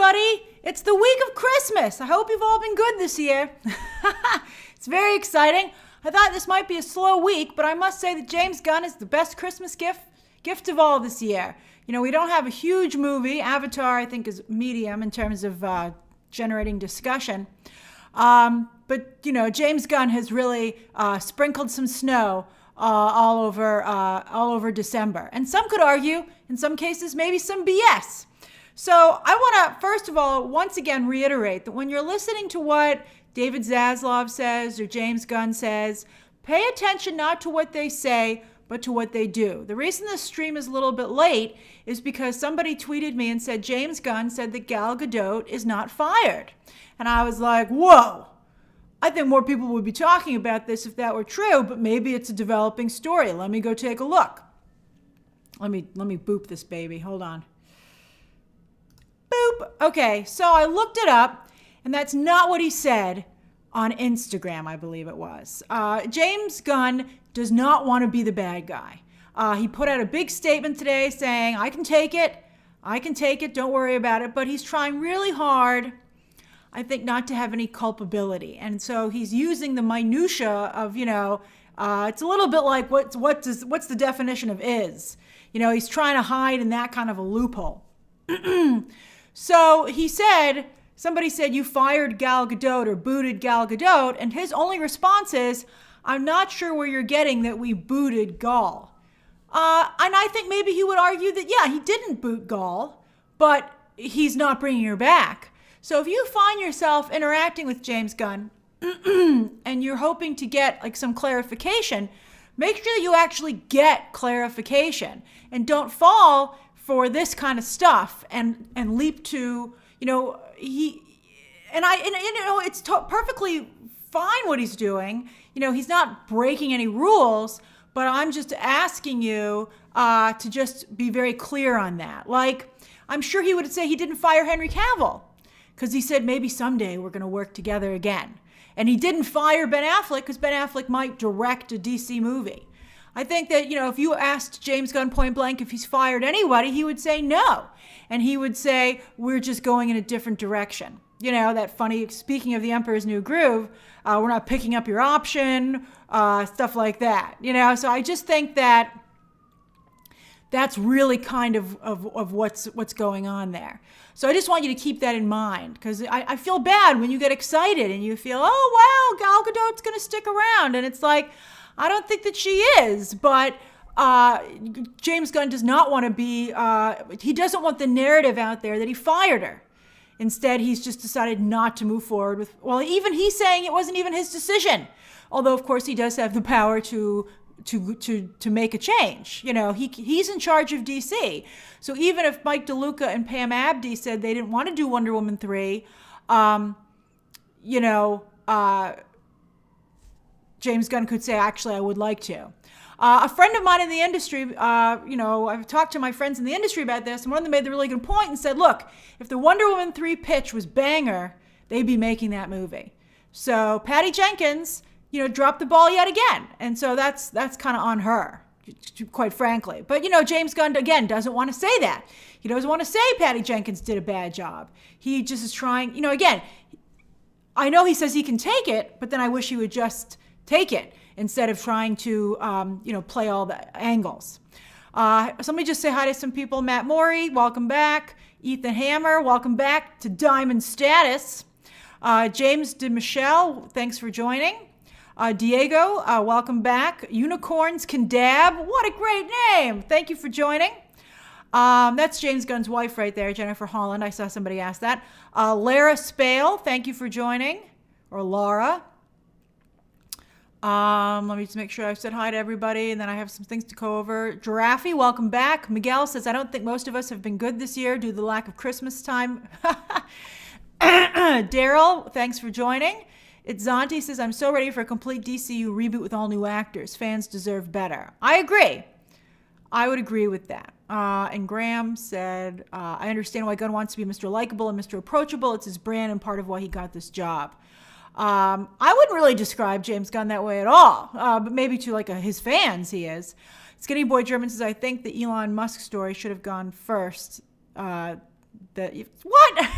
everybody. It's the week of Christmas. I hope you've all been good this year. It's very exciting. I thought this might be a slow week, but I must say that James Gunn is the best Christmas gift of all this year. You know, we don't have a huge movie. Avatar, I think, is medium in terms of generating discussion. But, you know, James Gunn has really sprinkled some snow all over December. And some could argue, in some cases, maybe some BS. So I want to, first of all, once again reiterate that when you're listening to what David Zaslav says or James Gunn says, pay attention not to what they say, but to what they do. The reason this stream is a little bit late is because somebody tweeted me and said James Gunn said that Gal Gadot is not fired. And I was like, whoa. I think more people would be talking about this if that were true, but maybe it's a developing story. Let me go take a look. Let me boop this baby. Hold on. Boop. Okay, so I looked it up, and that's not what he said on Instagram, I believe it was. James Gunn does not want to be the bad guy. He put out a big statement today saying, I can take it, don't worry about it, but he's trying really hard, I think, not to have any culpability. And so he's using the minutia of, you know, it's a little bit like what's the definition of is? You know, he's trying to hide in that kind of a loophole. So he said, somebody said you fired Gal Gadot or booted Gal Gadot, and his only response is, I'm not sure where you're getting that we booted Gal. And I think maybe he would argue that, yeah, he didn't boot Gal, but he's not bringing her back. So if you find yourself interacting with James Gunn and you're hoping to get like some clarification, make sure you actually get clarification and don't fall for this kind of stuff and leap to, you know, it's perfectly fine what he's doing. You know, he's not breaking any rules, but I'm just asking you to just be very clear on that. Like, I'm sure he would say he didn't fire Henry Cavill because he said maybe someday we're going to work together again. And he didn't fire Ben Affleck because Ben Affleck might direct a DC movie. I think that, you know, if you asked James Gunn point blank if he's fired anybody, he would say no. And he would say, we're just going in a different direction. You know, that funny, speaking of the Emperor's New Groove, we're not picking up your option, stuff like that. You know, so I just think that that's really kind of what's going on there. So I just want you to keep that in mind, because I feel bad when you get excited and you feel, oh, wow, Gal Gadot's going to stick around. And it's like, I don't think that she is, but James Gunn does not want to be, he doesn't want the narrative out there that he fired her. Instead, he's just decided not to move forward with, well, even he's saying it wasn't even his decision. Although, of course, he does have the power to make a change. You know, he's in charge of DC. So even if Mike DeLuca and Pam Abdi said they didn't want to do Wonder Woman 3, you know, James Gunn could say, actually, I would like to. A friend of mine in the industry, you know, I've talked to my friends in the industry about this, and one of them made the really good point and said, look, if the Wonder Woman 3 pitch was banger, they'd be making that movie. So Patty Jenkins, you know, dropped the ball yet again. And so that's kind of on her, quite frankly. But, you know, James Gunn, again, doesn't want to say that. He doesn't want to say Patty Jenkins did a bad job. He just is trying, you know, again, I know he says he can take it, but then I wish he would just take it instead of trying to, you know, play all the angles. Somebody just say hi to some people. Matt Morey, welcome back. Ethan Hammer, welcome back to Diamond Status. James DeMichelle, thanks for joining. Diego, welcome back. Unicorns Can Dab, what a great name. Thank you for joining. That's James Gunn's wife right there, Jennifer Holland. I saw somebody ask that. Lara Spale, thank you for joining. Or Laura. Let me just make sure I've said hi to everybody, and then I have some things to go over. Giraffe, welcome back. Miguel says, I don't think most of us have been good this year due to the lack of Christmas time. Daryl, thanks for joining. Itzanti says, I'm so ready for a complete DCU reboot with all new actors. Fans deserve better. I agree. I would agree with that. And Graham said, I understand why Gunn wants to be Mr. Likeable and Mr. Approachable. It's his brand and part of why he got this job. I wouldn't really describe James Gunn that way at all, but maybe to like his fans he is. Skinny Boy German says, I think the Elon Musk story should have gone first. What?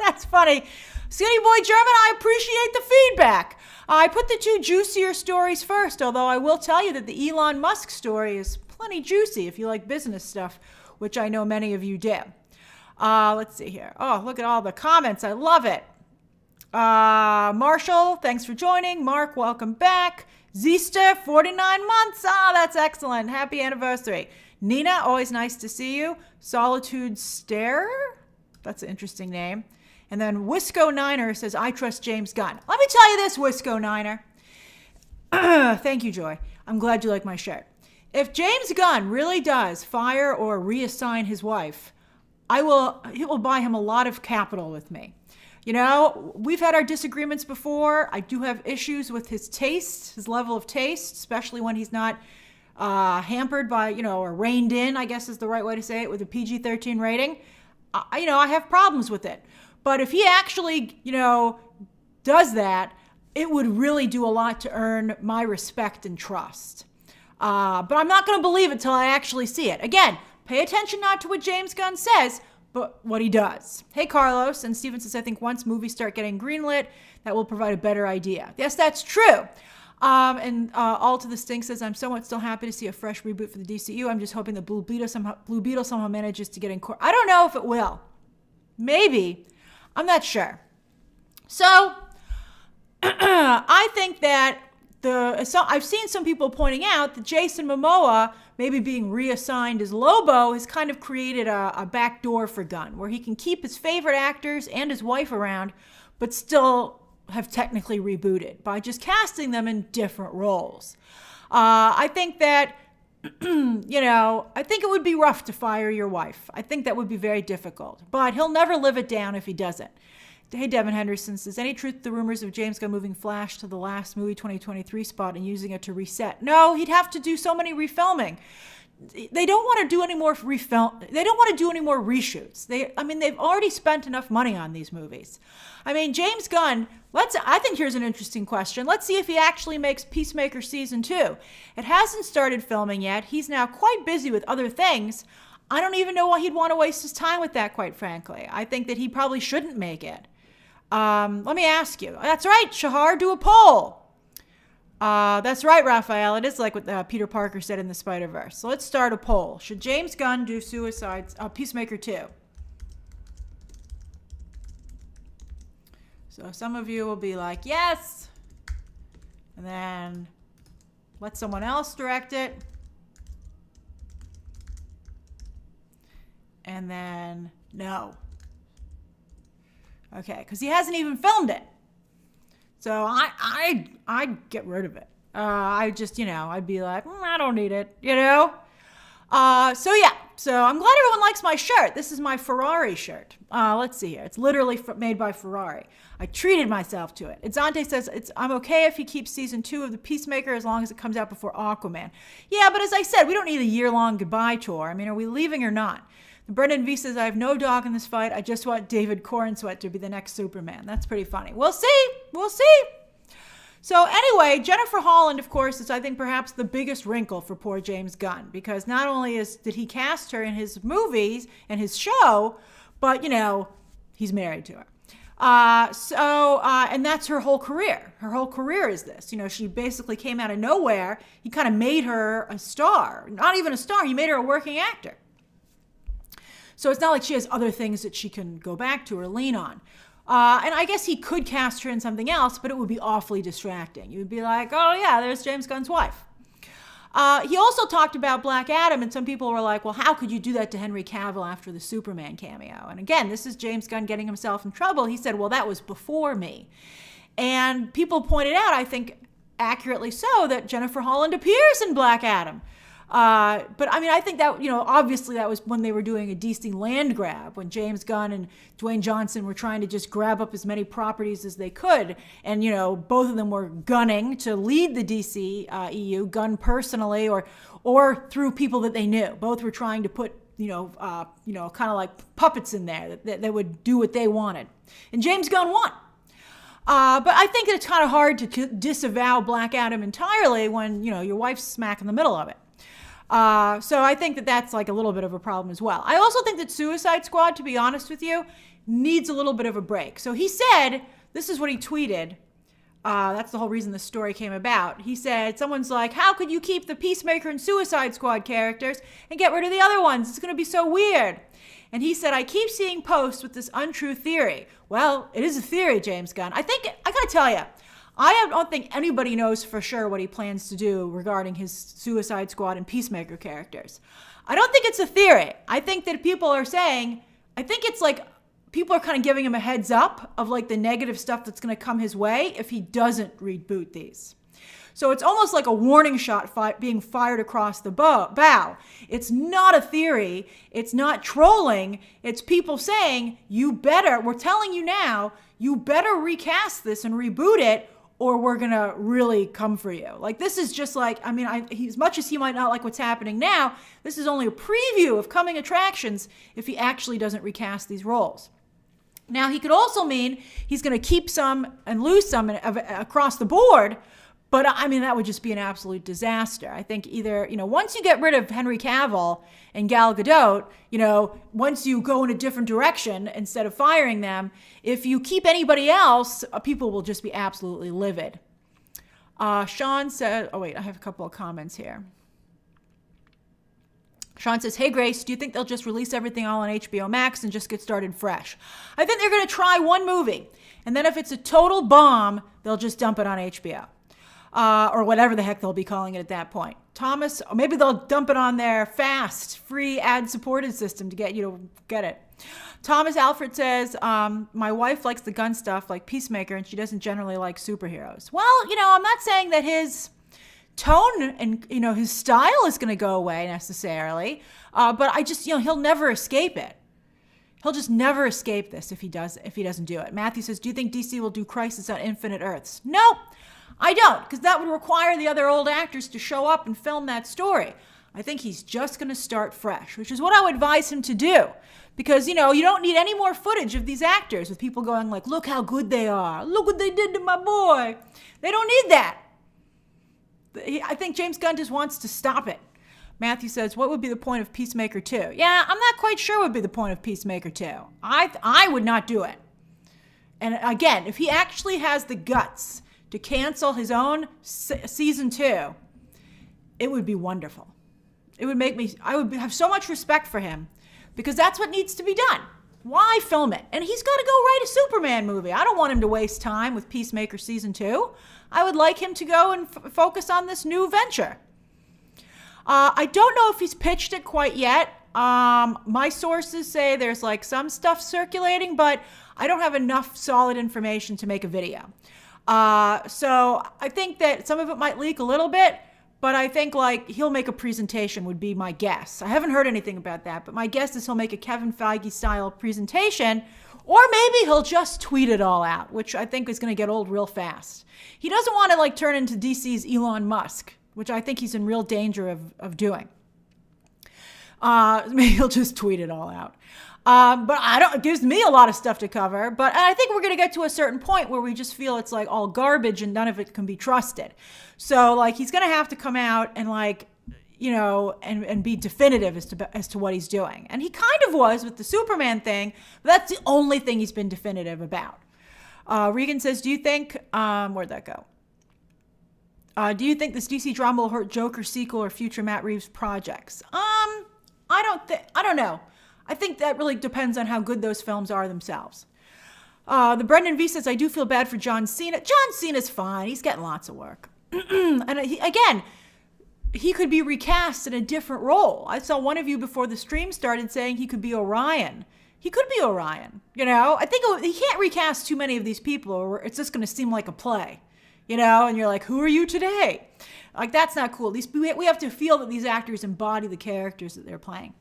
That's funny. Skinny Boy German, I appreciate the feedback. I put the two juicier stories first, although I will tell you that the Elon Musk story is plenty juicy if you like business stuff, which I know many of you do. Let's see here. Oh, look at all the comments. I love it. Marshall, thanks for joining. Mark, welcome back. Zista, 49 months. That's excellent. Happy anniversary. Nina, always nice to see you. Solitude Stare. That's an interesting name. And then Wisco Niner says, I trust James Gunn. Let me tell you this, Wisco Niner. Thank you, Joy. I'm glad you like my shirt. If James Gunn really does fire or reassign his wife, it will buy him a lot of capital with me. You know, we've had our disagreements before. I do have issues with his taste, his level of taste, especially when he's not hampered by, or reined in, I guess is the right way to say it, with a PG-13 rating. I have problems with it. But if he actually, does that, it would really do a lot to earn my respect and trust. But I'm not going to believe it till I actually see it. Again, pay attention not to what James Gunn says, but what he does. Hey, Carlos. And Steven says, I think once movies start getting greenlit, that will provide a better idea. Yes, that's true. And All to the Stink says, I'm somewhat still happy to see a fresh reboot for the DCU. I'm just hoping that Blue Beetle somehow manages to get in court. I don't know if it will. Maybe. I'm not sure. So I think that I've seen some people pointing out that Jason Momoa maybe being reassigned as Lobo has kind of created a back door for Gunn, where he can keep his favorite actors and his wife around, but still have technically rebooted by just casting them in different roles. I think that, I think it would be rough to fire your wife. I think that would be very difficult, but he'll never live it down if he doesn't. Hey, Devin Henderson says, any truth to the rumors of James Gunn moving Flash to the last movie 2023 spot and using it to reset? No, he'd have to do so many refilming. They don't want to do any more They don't want to do any more reshoots. They've already spent enough money on these movies. James Gunn, I think here's an interesting question. Let's see if he actually makes Peacemaker season 2. It hasn't started filming yet. He's now quite busy with other things. I don't even know why he'd want to waste his time with that, quite frankly. I think that he probably shouldn't make it. Let me ask you. That's right, Shahar, do a poll. That's right, Raphael. It is like what Peter Parker said in the Spider-Verse. So let's start a poll. Should James Gunn do Peacemaker 2? So some of you will be like, yes. And then let someone else direct it. And then no. Okay, because he hasn't even filmed it. So I'd get rid of it. I'd be like, I don't need it, So I'm glad everyone likes my shirt. This is my Ferrari shirt. Let's see here. It's literally made by Ferrari. I treated myself to it. Itzante says, I'm okay if he keeps season 2 of The Peacemaker as long as it comes out before Aquaman. Yeah, but as I said, we don't need a year-long goodbye tour. Are we leaving or not? Brendan V says, I have no dog in this fight. I just want David Corenswet to be the next Superman. That's pretty funny. We'll see. We'll see. So anyway, Jennifer Holland, of course, is, I think, perhaps the biggest wrinkle for poor James Gunn, because not only did he cast her in his movies and his show, but, he's married to her. And that's her whole career. Her whole career is this. She basically came out of nowhere. He kind of made her a star. Not even a star. He made her a working actor. So it's not like she has other things that she can go back to or lean on. And I guess he could cast her in something else, but it would be awfully distracting. You would be like, oh yeah, there's James Gunn's wife. He also talked about Black Adam, and some people were like, well, how could you do that to Henry Cavill after the Superman cameo? And again, this is James Gunn getting himself in trouble. He said, well, that was before me. And people pointed out, I think accurately so, that Jennifer Holland appears in Black Adam. But I think that, obviously that was when they were doing a DC land grab, when James Gunn and Dwayne Johnson were trying to just grab up as many properties as they could. And, both of them were gunning to lead the DC EU, Gunn personally or through people that they knew. Both were trying to put, kind of like puppets in there that would do what they wanted. And James Gunn won. But I think it's kind of hard to disavow Black Adam entirely when, your wife's smack in the middle of it. So I think that that's like a little bit of a problem as well. I also think that Suicide Squad, to be honest with you, needs a little bit of a break. So he said, this is what he tweeted. That's the whole reason the story came about. He said, someone's like, how could you keep the Peacemaker and Suicide Squad characters and get rid of the other ones? It's going to be so weird. And he said, I keep seeing posts with this untrue theory. Well, it is a theory, James Gunn. I got to tell you, I don't think anybody knows for sure what he plans to do regarding his Suicide Squad and Peacemaker characters. I don't think it's a theory. I think that people are saying, I think it's like people are kind of giving him a heads up of like the negative stuff that's going to come his way if he doesn't reboot these. So it's almost like a warning shot being fired across the bow. It's not a theory. It's not trolling. It's people saying, we're telling you now, you better recast this and reboot it, or we're going to really come for you. Like, this is just like, as much as he might not like what's happening now, this is only a preview of coming attractions if he actually doesn't recast these roles. Now, he could also mean he's going to keep some and lose some across the board, but that would just be an absolute disaster. I think either, once you get rid of Henry Cavill and Gal Gadot, once you go in a different direction instead of firing them, if you keep anybody else, people will just be absolutely livid. Sean said, I have a couple of comments here. Sean says, hey, Grace, do you think they'll just release everything all on HBO Max and just get started fresh? I think they're going to try one movie, and then if it's a total bomb, they'll just dump it on HBO. Or whatever the heck they'll be calling it at that point. Thomas, or maybe they'll dump it on their fast, free, ad-supported system to get you to get it. Thomas Alfred says, my wife likes the Gunn stuff like Peacemaker, and she doesn't generally like superheroes. Well, I'm not saying that his tone and, his style is going to go away necessarily, but I just, he'll never escape it. He'll just never escape this if he doesn't do it. Matthew says, do you think DC will do Crisis on Infinite Earths? Nope. I don't, because that would require the other old actors to show up and film that story. I think he's just going to start fresh, which is what I would advise him to do. Because, you don't need any more footage of these actors with people going like, look how good they are. Look what they did to my boy. They don't need that. I think James Gunn just wants to stop it. Matthew says, what would be the point of Peacemaker 2? Yeah, I'm not quite sure what would be the point of Peacemaker 2. I would not do it. And again, if he actually has the guts to cancel his own season 2, it would be wonderful. It would I would have so much respect for him, because that's what needs to be done. Why film it? And he's got to go write a Superman movie. I don't want him to waste time with Peacemaker season 2. I would like him to go and focus on this new venture. I don't know if he's pitched it quite yet. My sources say there's like some stuff circulating, but I don't have enough solid information to make a video. So I think that some of it might leak a little bit, but I think like he'll make a presentation would be my guess. I haven't heard anything about that, but my guess is he'll make a Kevin Feige style presentation, or maybe he'll just tweet it all out, which I think is going to get old real fast. He doesn't want to like turn into DC's Elon Musk, which I think he's in real danger of doing. Maybe he'll just tweet it all out. But it gives me a lot of stuff to cover. But I think we're going to get to a certain point where we just feel it's like all garbage and none of it can be trusted. So like he's going to have to come out and like, and be definitive as to what he's doing. And he kind of was with the Superman thing, but that's the only thing he's been definitive about. Regan says, do you think, where'd that go? Do you think this DC drama will hurt Joker sequel or future Matt Reeves projects? I don't know. I think that really depends on how good those films are themselves. The Brendan V says, I do feel bad for John Cena. John Cena's fine. He's getting lots of work. And he could be recast in a different role. I saw one of you before the stream started saying he could be Orion. He could be Orion. I think he can't recast too many of these people or it's just going to seem like a play. And you're like, who are you today? Like, that's not cool. At least we have to feel that these actors embody the characters that they're playing.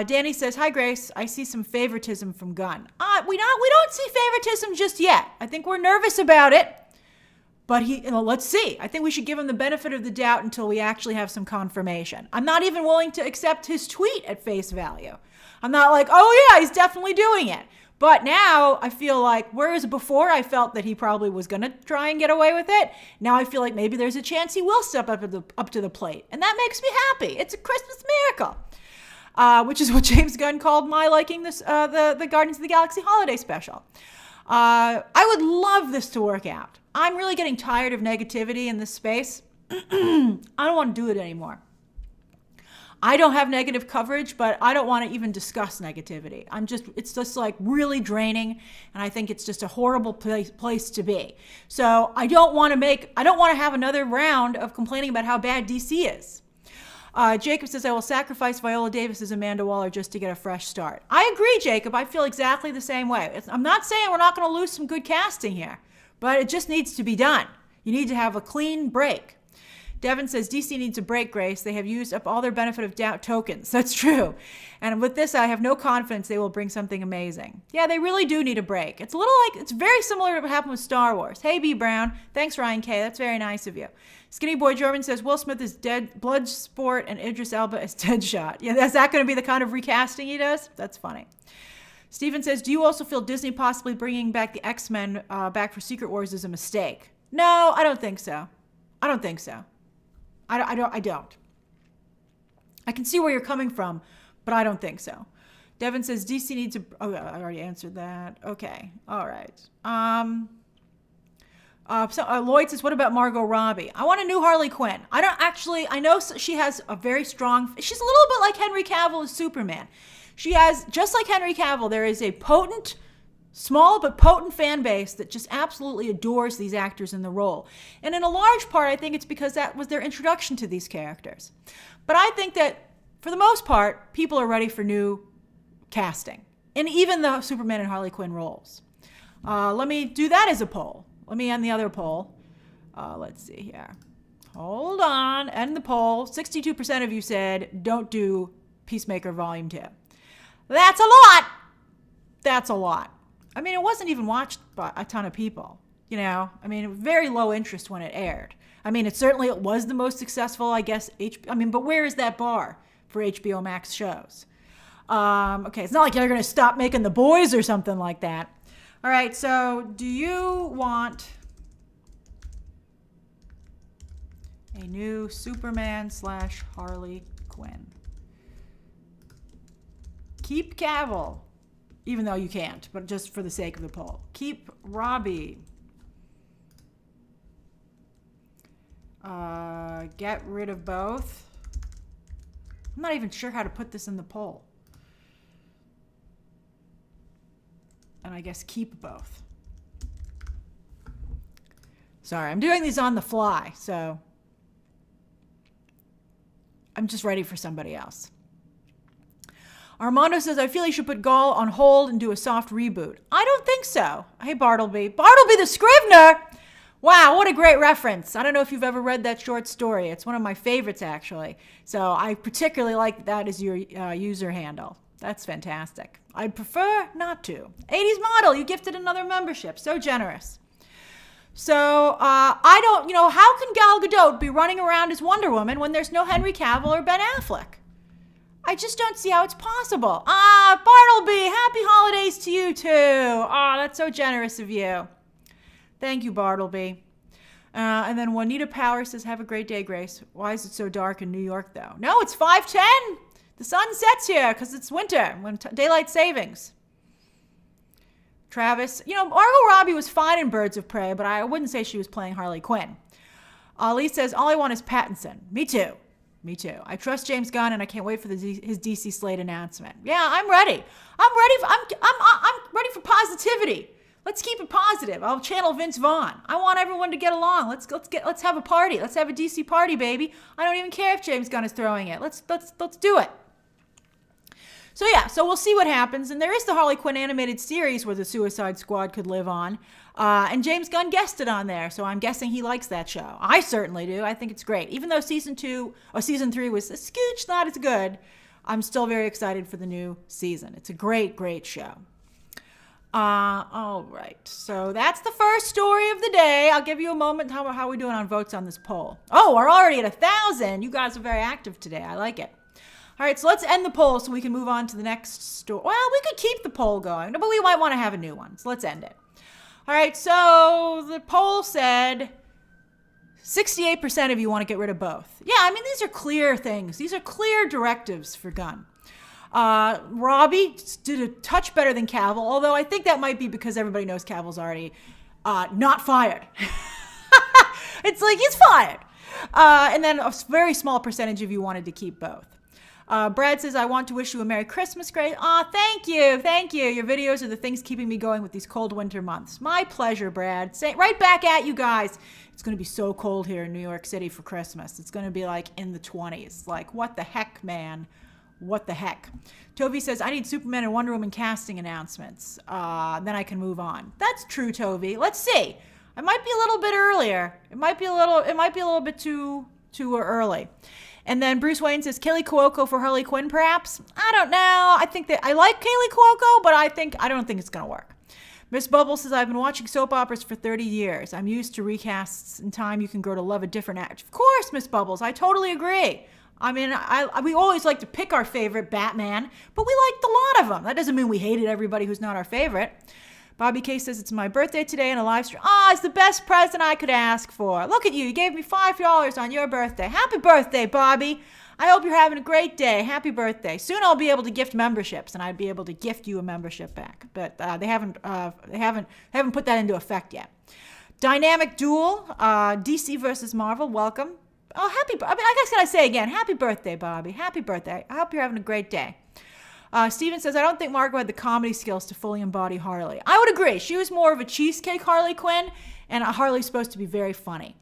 Danny says, hi, Grace. I see some favoritism from Gunn. We don't see favoritism just yet. I think we're nervous about it. But let's see. I think we should give him the benefit of the doubt until we actually have some confirmation. I'm not even willing to accept his tweet at face value. I'm not like, oh, yeah, he's definitely doing it. But now I feel like, whereas before I felt that he probably was going to try and get away with it, now I feel like maybe there's a chance he will step up to the plate. And that makes me happy. It's a Christmas miracle. which is what James Gunn called my liking this the Guardians of the Galaxy holiday special. I would love this to work out. I'm really getting tired of negativity in this space. I don't want to do it anymore. I don't have negative coverage, but I don't want to even discuss negativity. It's just like really draining, and I think it's just a horrible place to be. So I don't want to have another round of complaining about how bad DC is. Jacob says, I will sacrifice Viola Davis as Amanda Waller just to get a fresh start. I agree, Jacob. I feel exactly the same way. I'm not saying we're not going to lose some good casting here, but it just needs to be done. You need to have a clean break. Devin says, DC needs a break, Grace. They have used up all their benefit of doubt tokens. That's true. And with this, I have no confidence they will bring something amazing. Yeah, they really do need a break. It's very similar to what happened with Star Wars. Hey, B. Brown. Thanks, Ryan K. That's very nice of you. Skinny Boy German says, Will Smith is dead, Bloodsport, and Idris Elba is Deadshot. Yeah, is that going to be the kind of recasting he does? That's funny. Steven says, do you also feel Disney possibly bringing back the X-Men back for Secret Wars is a mistake? No, I don't think so. I don't. I can see where you're coming from, but I don't think so. Devin says DC needs I already answered that. Okay. All right. Lloyd says, what about Margot Robbie? I want a new Harley Quinn. I know she has a very strong, she's a little bit like Henry Cavill as Superman. She has, just like Henry Cavill, there is a small but potent fan base that just absolutely adores these actors in the role. And in a large part, I think it's because that was their introduction to these characters. But I think that, for the most part, people are ready for new casting. And even the Superman and Harley Quinn roles. Let me do that as a poll. Let me end the other poll. Let's see here. Hold on. End the poll. 62% of you said, don't do Peacemaker Volume 2. That's a lot. That's a lot. I mean, it wasn't even watched by a ton of people, very low interest when it aired. I mean, it was the most successful, I guess, but where is that bar for HBO Max shows? Okay, it's not like they're going to stop making The Boys or something like that. All right, so do you want a new Superman / Harley Quinn? Keep Cavill. Even though you can't, but just for the sake of the poll. Keep Robbie. Get rid of both. I'm not even sure how to put this in the poll. And I guess keep both. Sorry, I'm doing these on the fly, so I'm just ready for somebody else. Armando says, I feel you should put Gaul on hold and do a soft reboot. I don't think so. Hey, Bartleby. Bartleby the Scrivener! Wow, what a great reference. I don't know if you've ever read that short story. It's one of my favorites, actually. So I particularly like that as your user handle. That's fantastic. I'd prefer not to. 80s model, you gifted another membership. So generous. So I don't, how can Gal Gadot be running around as Wonder Woman when there's no Henry Cavill or Ben Affleck? I just don't see how it's possible. Bartleby, happy holidays to you too. That's so generous of you. Thank you, Bartleby. And then Juanita Power says, have a great day, Grace. Why is it so dark in New York, though? No, it's 5:10. The sun sets here because it's winter, daylight savings. Travis, Margot Robbie was fine in Birds of Prey, but I wouldn't say she was playing Harley Quinn. Ali says, all I want is Pattinson. Me too. I trust James Gunn, and I can't wait for his DC slate announcement. Yeah, I'm ready. I'm ready for positivity. Let's keep it positive. I'll channel Vince Vaughn. I want everyone to get along. Let's have a party. Let's have a DC party, baby. I don't even care if James Gunn is throwing it. Let's do it. So we'll see what happens. And there is the Harley Quinn animated series where the Suicide Squad could live on. And James Gunn guested on there, so I'm guessing he likes that show. I certainly do. I think it's great. Even though season 3 was a scooch not as good, I'm still very excited for the new season. It's a great, great show. All right. So that's the first story of the day. I'll give you a moment. How are we doing on votes on this poll? Oh, we're already at 1,000. You guys are very active today. I like it. All right, so let's end the poll so we can move on to the next story. Well, we could keep the poll going, but we might want to have a new one. So let's end it. All right, so the poll said 68% of you want to get rid of both. Yeah, I mean, these are clear things. These are clear directives for Gunn. Robbie did a touch better than Cavill, although I think that might be because everybody knows Cavill's already not fired. It's like he's fired. And then a very small percentage of you wanted to keep both. Brad says, I want to wish you a Merry Christmas, Grace. Thank you. Thank you. Your videos are the things keeping me going with these cold winter months. My pleasure, Brad. Say right back at you guys. It's going to be so cold here in New York City for Christmas. It's going to be like in the 20s. Like, what the heck, man? What the heck? Tovi says, I need Superman and Wonder Woman casting announcements. Then I can move on. That's true, Tovi. Let's see. It might be a little bit earlier. It might be a little bit too early. And then Bruce Wayne says, Kaylee Cuoco for Harley Quinn, perhaps? I don't know. I think that I like Kaylee Cuoco, but I don't think it's going to work. Miss Bubble says, I've been watching soap operas for 30 years. I'm used to recasts. In time, you can grow to love a different actor. Of course, Miss Bubbles. I totally agree. I mean, we always like to pick our favorite Batman, but we liked a lot of them. That doesn't mean we hated everybody who's not our favorite. Bobby K says, it's my birthday today in a live stream. It's the best present I could ask for. Look at you. You gave me $5 on your birthday. Happy birthday, Bobby. I hope you're having a great day. Happy birthday. Soon I'll be able to gift memberships, and I'd be able to gift you a membership back. But they haven't put that into effect yet. Dynamic Duel, DC versus Marvel. Welcome. I guess can I say again, happy birthday, Bobby. Happy birthday. I hope you're having a great day. Steven says, I don't think Margot had the comedy skills to fully embody Harley. I would agree. She was more of a cheesecake Harley Quinn, and Harley's supposed to be very funny.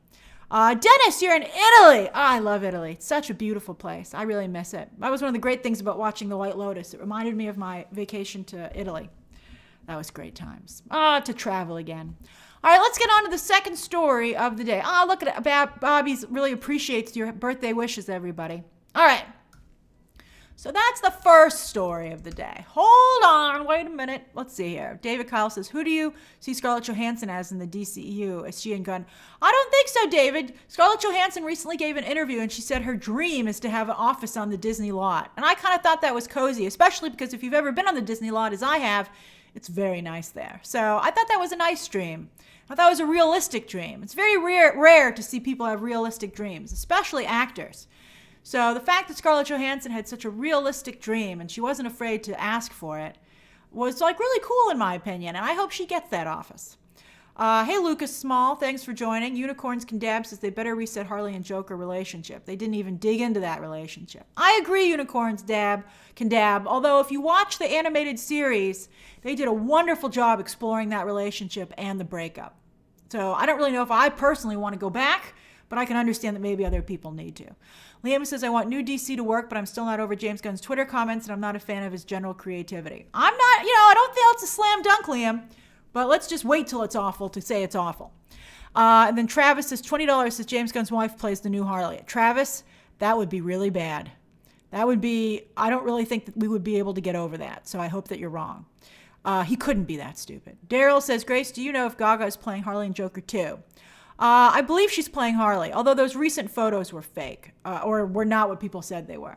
Dennis, you're in Italy. I love Italy. It's such a beautiful place. I really miss it. That was one of the great things about watching The White Lotus. It reminded me of my vacation to Italy. That was great times. To travel again. All right, let's get on to the second story of the day. Look at it. Bobby's really appreciates your birthday wishes, everybody. All right. So that's the first story of the day. Hold on, wait a minute. Let's see here. David Kyle says, who do you see Scarlett Johansson as in the DCEU? Is she and Gunn? I don't think so, David. Scarlett Johansson recently gave an interview and she said her dream is to have an office on the Disney lot. And I kind of thought that was cozy, especially because if you've ever been on the Disney lot as I have, it's very nice there. So I thought that was a nice dream. I thought it was a realistic dream. It's very rare to see people have realistic dreams, especially actors. So the fact that Scarlett Johansson had such a realistic dream and she wasn't afraid to ask for it was like really cool in my opinion, and I hope she gets that office. Hey Lucas Small, thanks for joining. Unicorns Can Dab says they better reset Harley and Joker relationship. They didn't even dig into that relationship. I agree, Unicorns Can Dab, although if you watch the animated series, they did a wonderful job exploring that relationship and the breakup. So I don't really know if I personally want to go back, but I can understand that maybe other people need to. Liam says, I want new DC to work, but I'm still not over James Gunn's Twitter comments, and I'm not a fan of his general creativity. I don't think it's a slam dunk, Liam, but let's just wait till it's awful to say it's awful. And then Travis says, $20 says James Gunn's wife plays the new Harley. Travis, that would be really bad. I don't really think that we would be able to get over that, so I hope that you're wrong. He couldn't be that stupid. Daryl says, Grace, do you know if Gaga is playing Harley and Joker too? I believe she's playing Harley, although those recent photos were fake, or were not what people said they were.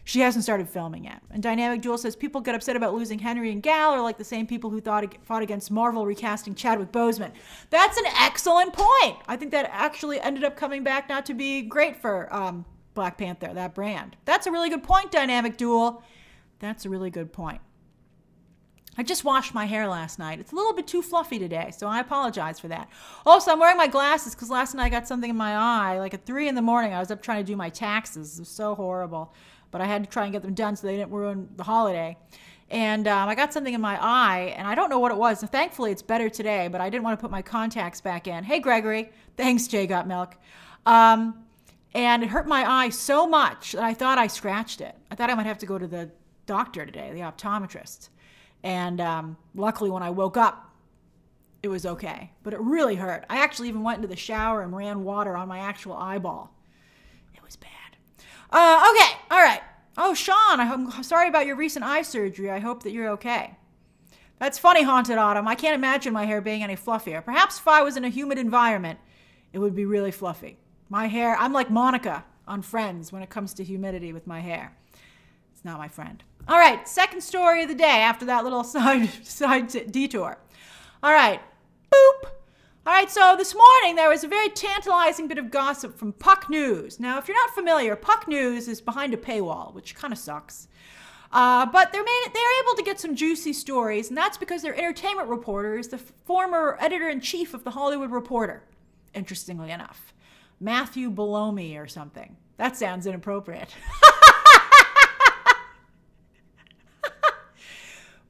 She hasn't started filming yet. And Dynamic Jewel says, people get upset about losing Henry and Gal are like the same people who fought against Marvel recasting Chadwick Boseman. That's an excellent point. I think that actually ended up coming back not to be great for Black Panther, that brand. That's a really good point, Dynamic Duel. That's a really good point. I just washed my hair last night. It's a little bit too fluffy today, so I apologize for that. Also, I'm wearing my glasses because last night I got something in my eye. Like at 3 a.m, I was up trying to do my taxes. It was so horrible. But I had to try and get them done so they didn't ruin the holiday. And I got something in my eye, and I don't know what it was. So thankfully, it's better today, but I didn't want to put my contacts back in. Hey, Gregory. Thanks, Jay Got Milk. And it hurt my eye so much that I thought I scratched it. I thought I might have to go to the doctor today, the optometrist. And luckily when I woke up, it was okay. But it really hurt. I actually even went into the shower and ran water on my actual eyeball. It was bad. Okay, all right. Oh, Sean, I'm sorry about your recent eye surgery. I hope that you're okay. That's funny, Haunted Autumn. I can't imagine my hair being any fluffier. Perhaps if I was in a humid environment, it would be really fluffy. My hair, I'm like Monica on Friends when it comes to humidity with my hair. It's not my friend. All right, second story of the day after that little side detour. All right, boop. All right, so this morning there was a very tantalizing bit of gossip from Puck News. Now, if you're not familiar, Puck News is behind a paywall, which kind of sucks. But they're able to get some juicy stories, and that's because their entertainment reporter is the former editor-in-chief of the Hollywood Reporter, interestingly enough. Matthew Belomi or something. That sounds inappropriate.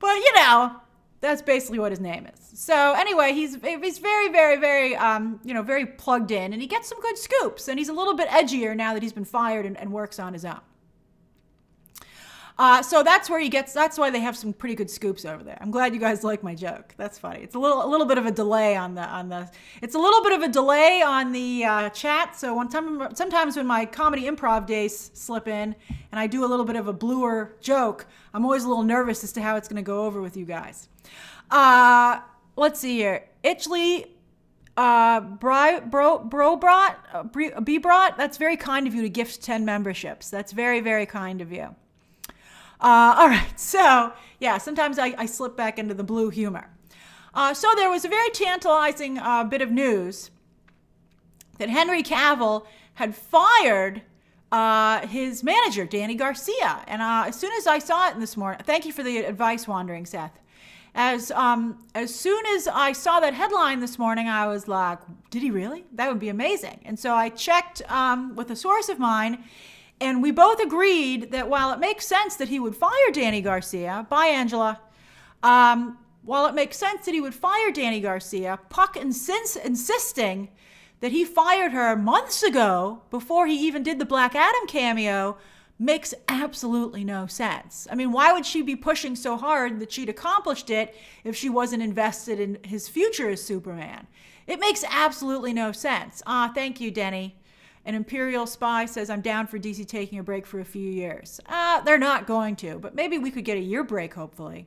But, you know, that's basically what his name is. So anyway, he's very, very, very, very plugged in, and he gets some good scoops, and he's a little bit edgier now that he's been fired and works on his own. So that's why they have some pretty good scoops over there. I'm glad you guys like my joke. That's funny. It's a little bit of a delay on the chat. So sometimes when my comedy improv days slip in and I do a little bit of a bluer joke, I'm always a little nervous as to how it's going to go over with you guys. Let's see here. Itchley, Bbrot, that's very kind of you to gift 10 memberships. That's very, very kind of you. All right, so yeah, sometimes I slip back into the blue humor. So there was a very tantalizing bit of news that Henry Cavill had fired his manager, Dany Garcia. And as soon as I saw it this morning, thank you for the advice, Wandering Seth. As soon as I saw that headline this morning, I was like, did he really? That would be amazing. And so I checked with a source of mine, and we both agreed that while it makes sense that he would fire Dany Garcia, bye Angela, while it makes sense that he would fire Dany Garcia, Puck insisting that he fired her months ago before he even did the Black Adam cameo makes absolutely no sense. I mean, why would she be pushing so hard that she'd accomplished it if she wasn't invested in his future as Superman? It makes absolutely no sense. Thank you, Denny. An Imperial Spy says, I'm down for DC taking a break for a few years. They're not going to, but maybe we could get a year break, hopefully.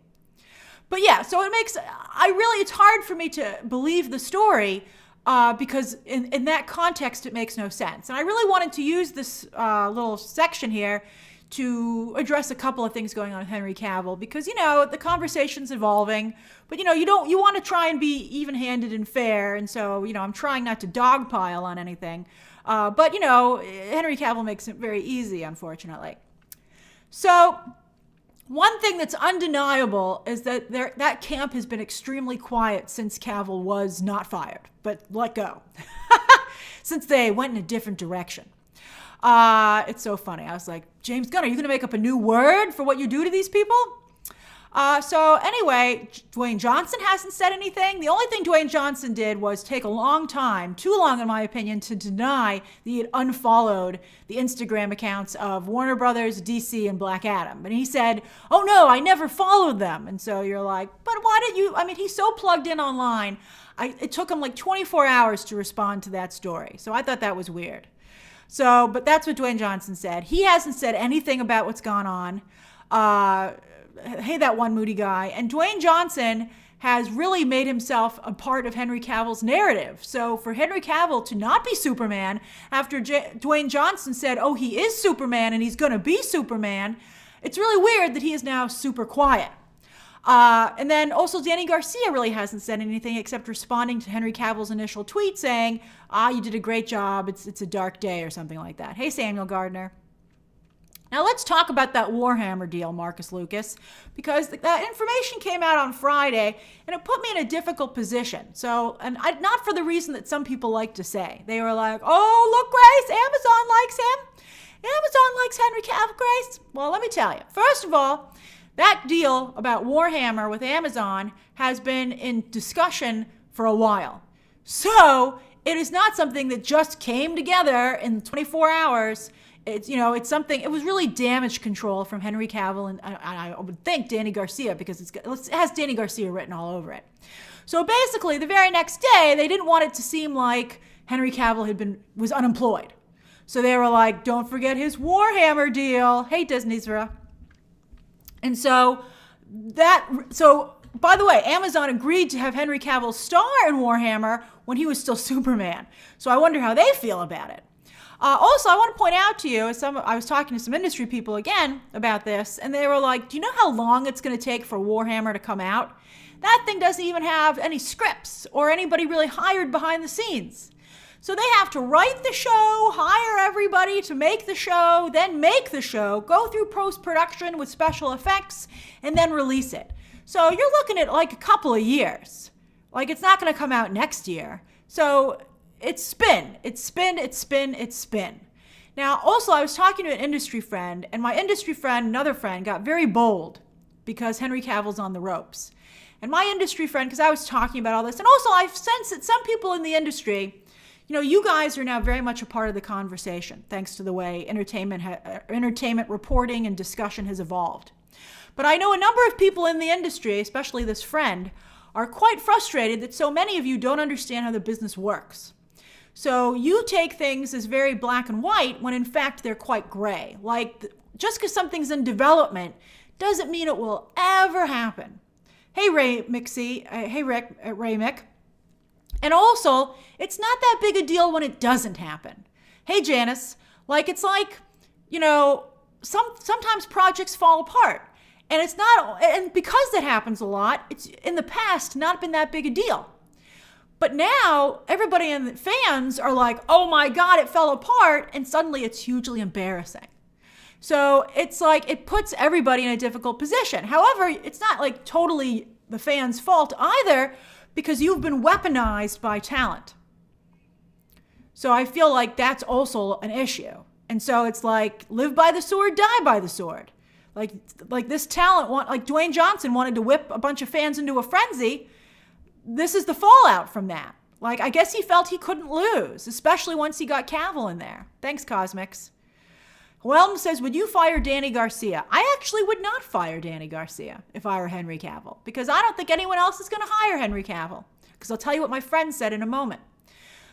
But yeah, so it's hard for me to believe the story because in that context, it makes no sense. And I really wanted to use this little section here to address a couple of things going on with Henry Cavill because, the conversation's evolving, but, you want to try and be even-handed and fair. And so, I'm trying not to dogpile on anything. But, Henry Cavill makes it very easy, unfortunately. So one thing that's undeniable is that that camp has been extremely quiet since Cavill was not fired, but let go, since they went in a different direction. It's so funny. I was like, James Gunn, are you going to make up a new word for what you do to these people? So anyway, Dwayne Johnson hasn't said anything. The only thing Dwayne Johnson did was take a long time, too long in my opinion, to deny that he had unfollowed the Instagram accounts of Warner Brothers, DC, and Black Adam. And he said, oh no, I never followed them. And so you're like, but why did you? I mean, he's so plugged in online. It took him like 24 hours to respond to that story. So I thought that was weird. So, but that's what Dwayne Johnson said. He hasn't said anything about what's gone on. Hey, that one moody guy. And Dwayne Johnson has really made himself a part of Henry Cavill's narrative. So for Henry Cavill to not be Superman after Dwayne Johnson said, oh, he is Superman and he's going to be Superman, it's really weird that he is now super quiet. And then also Dany Garcia really hasn't said anything except responding to Henry Cavill's initial tweet saying, you did a great job. It's a dark day or something like that. Hey, Samuel Gardner. Now let's talk about that Warhammer deal, Marcus Lucas, because that information came out on Friday and it put me in a difficult position. So, not for the reason that some people like to say. They were like, oh, look, Grace, Amazon likes him. Amazon likes Henry Cavill, Grace. Well, let me tell you. First of all, that deal about Warhammer with Amazon has been in discussion for a while. So it is not something that just came together in 24 hours. It's something, it was really damage control from Henry Cavill and I would think Dany Garcia because it has Dany Garcia written all over it. So basically the very next day, they didn't want it to seem like Henry Cavill was unemployed. So they were like, don't forget his Warhammer deal. Hey, Disney's. And so by the way, Amazon agreed to have Henry Cavill star in Warhammer when he was still Superman. So I wonder how they feel about it. Also, I want to point out to you, I was talking to some industry people again about this, and they were like, do you know how long it's going to take for Warhammer to come out? That thing doesn't even have any scripts or anybody really hired behind the scenes. So they have to write the show, hire everybody to make the show, then make the show, go through post-production with special effects, and then release it. So you're looking at like a couple of years. Like it's not going to come out next year. So it's spin. Now, also, I was talking to an industry friend, and my industry friend, another friend, got very bold because Henry Cavill's on the ropes. And my industry friend, because I was talking about all this, and also I've sensed that some people in the industry, you guys are now very much a part of the conversation, thanks to the way entertainment reporting and discussion has evolved. But I know a number of people in the industry, especially this friend, are quite frustrated that so many of you don't understand how the business works. So you take things as very black and white when in fact they're quite gray. Like just because something's in development doesn't mean it will ever happen. Hey, Ray Mixie. Hey, Rick, Ray Mick. And also, it's not that big a deal when it doesn't happen. Hey, Janice, sometimes projects fall apart. And because that happens a lot, it's in the past not been that big a deal. But now, everybody and the fans are like, oh my God, it fell apart, and suddenly it's hugely embarrassing. So it's like, it puts everybody in a difficult position. However, it's not like totally the fans' fault either, because you've been weaponized by talent. So I feel like that's also an issue. And so it's like, live by the sword, die by the sword. Like this talent, like Dwayne Johnson wanted to whip a bunch of fans into a frenzy. This is the fallout from that. Like, I guess he felt he couldn't lose, especially once he got Cavill in there. Thanks, Cosmics. Weldon says, would you fire Dany Garcia? I actually would not fire Dany Garcia if I were Henry Cavill, because I don't think anyone else is going to hire Henry Cavill, because I'll tell you what my friend said in a moment.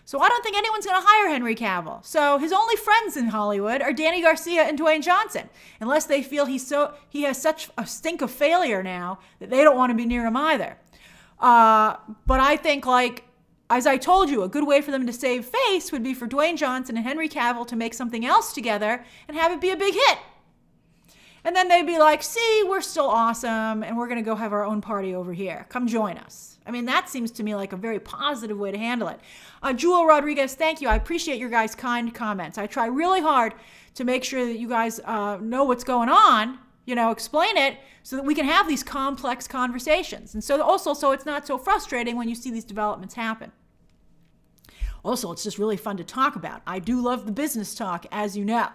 So I don't think anyone's going to hire Henry Cavill. So his only friends in Hollywood are Dany Garcia and Dwayne Johnson, unless they feel he has such a stink of failure now that they don't want to be near him either. But I think, like, as I told you, a good way for them to save face would be for Dwayne Johnson and Henry Cavill to make something else together and have it be a big hit. And then they'd be like, see, we're still awesome, and we're going to go have our own party over here. Come join us. I mean, that seems to me like a very positive way to handle it. Jewel Rodriguez, thank you. I appreciate your guys' kind comments. I try really hard to make sure that you guys know what's going on, explain it so that we can have these complex conversations. And so it's not so frustrating when you see these developments happen. Also, it's just really fun to talk about. I do love the business talk, as you know.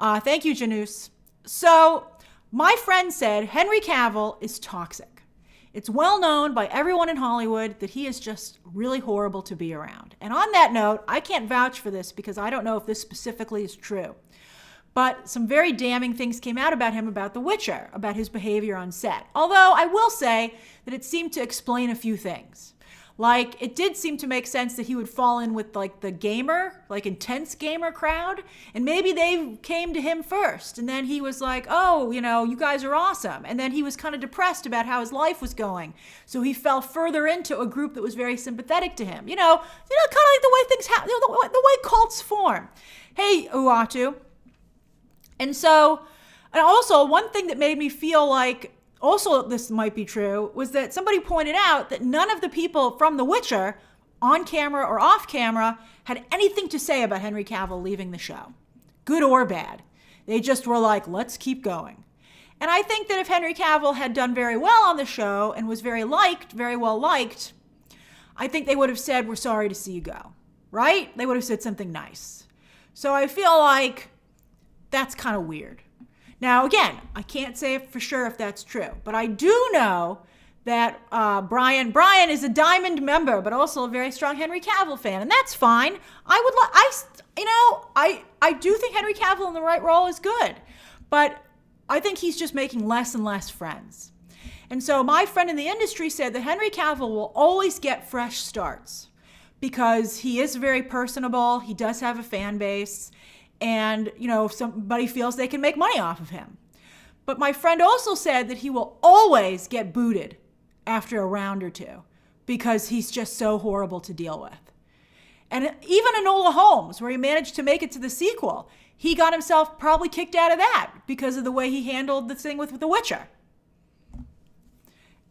Thank you, Janus. So my friend said Henry Cavill is toxic. It's well known by everyone in Hollywood that he is just really horrible to be around. And on that note, I can't vouch for this because I don't know if this specifically is true. But some very damning things came out about him about The Witcher, about his behavior on set. Although I will say that it seemed to explain a few things. Like, it did seem to make sense that he would fall in with, like, the gamer, like, intense gamer crowd. And maybe they came to him first. And then he was like, oh, you guys are awesome. And then he was kind of depressed about how his life was going. So he fell further into a group that was very sympathetic to him. Kind of like the way things happen, the way cults form. Hey, Uatu. And also, one thing that made me feel like, also this might be true, was that somebody pointed out that none of the people from The Witcher, on camera or off camera, had anything to say about Henry Cavill leaving the show, good or bad. They just were like, let's keep going. And I think that if Henry Cavill had done very well on the show and was very well liked, I think they would have said, we're sorry to see you go, right? They would have said something nice. So I feel like that's kind of weird. Now, again, I can't say for sure if that's true, but I do know that Brian is a Diamond member, but also a very strong Henry Cavill fan, and that's fine. I do think Henry Cavill in the right role is good, but I think he's just making less and less friends. And so my friend in the industry said that Henry Cavill will always get fresh starts because he is very personable. He does have a fan base. And, if somebody feels they can make money off of him. But my friend also said that he will always get booted after a round or two because he's just so horrible to deal with. And even Enola Holmes, where he managed to make it to the sequel, he got himself probably kicked out of that because of the way he handled the thing with The Witcher.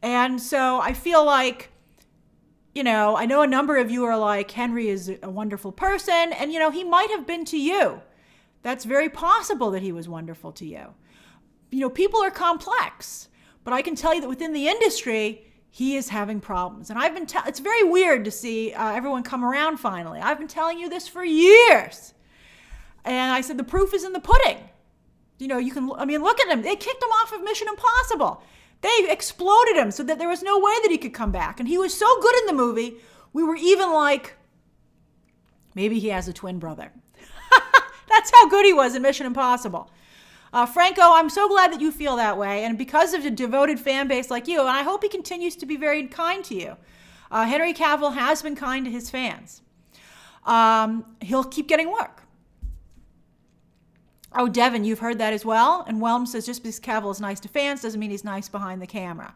And so I feel like I know a number of you are like, Henry is a wonderful person, and, he might have been to you. That's very possible that he was wonderful to you. People are complex, but I can tell you that within the industry, he is having problems. And it's very weird to see everyone come around finally. I've been telling you this for years. And I said, the proof is in the pudding. Look at him. They kicked him off of Mission Impossible. They exploded him so that there was no way that he could come back. And he was so good in the movie, we were even like, maybe he has a twin brother. That's how good he was in Mission Impossible. Franco, I'm so glad that you feel that way. And because of a devoted fan base like you, and I hope he continues to be very kind to you. Henry Cavill has been kind to his fans. He'll keep getting work. Oh, Devin, you've heard that as well? And Whelm says just because Cavill is nice to fans doesn't mean he's nice behind the camera.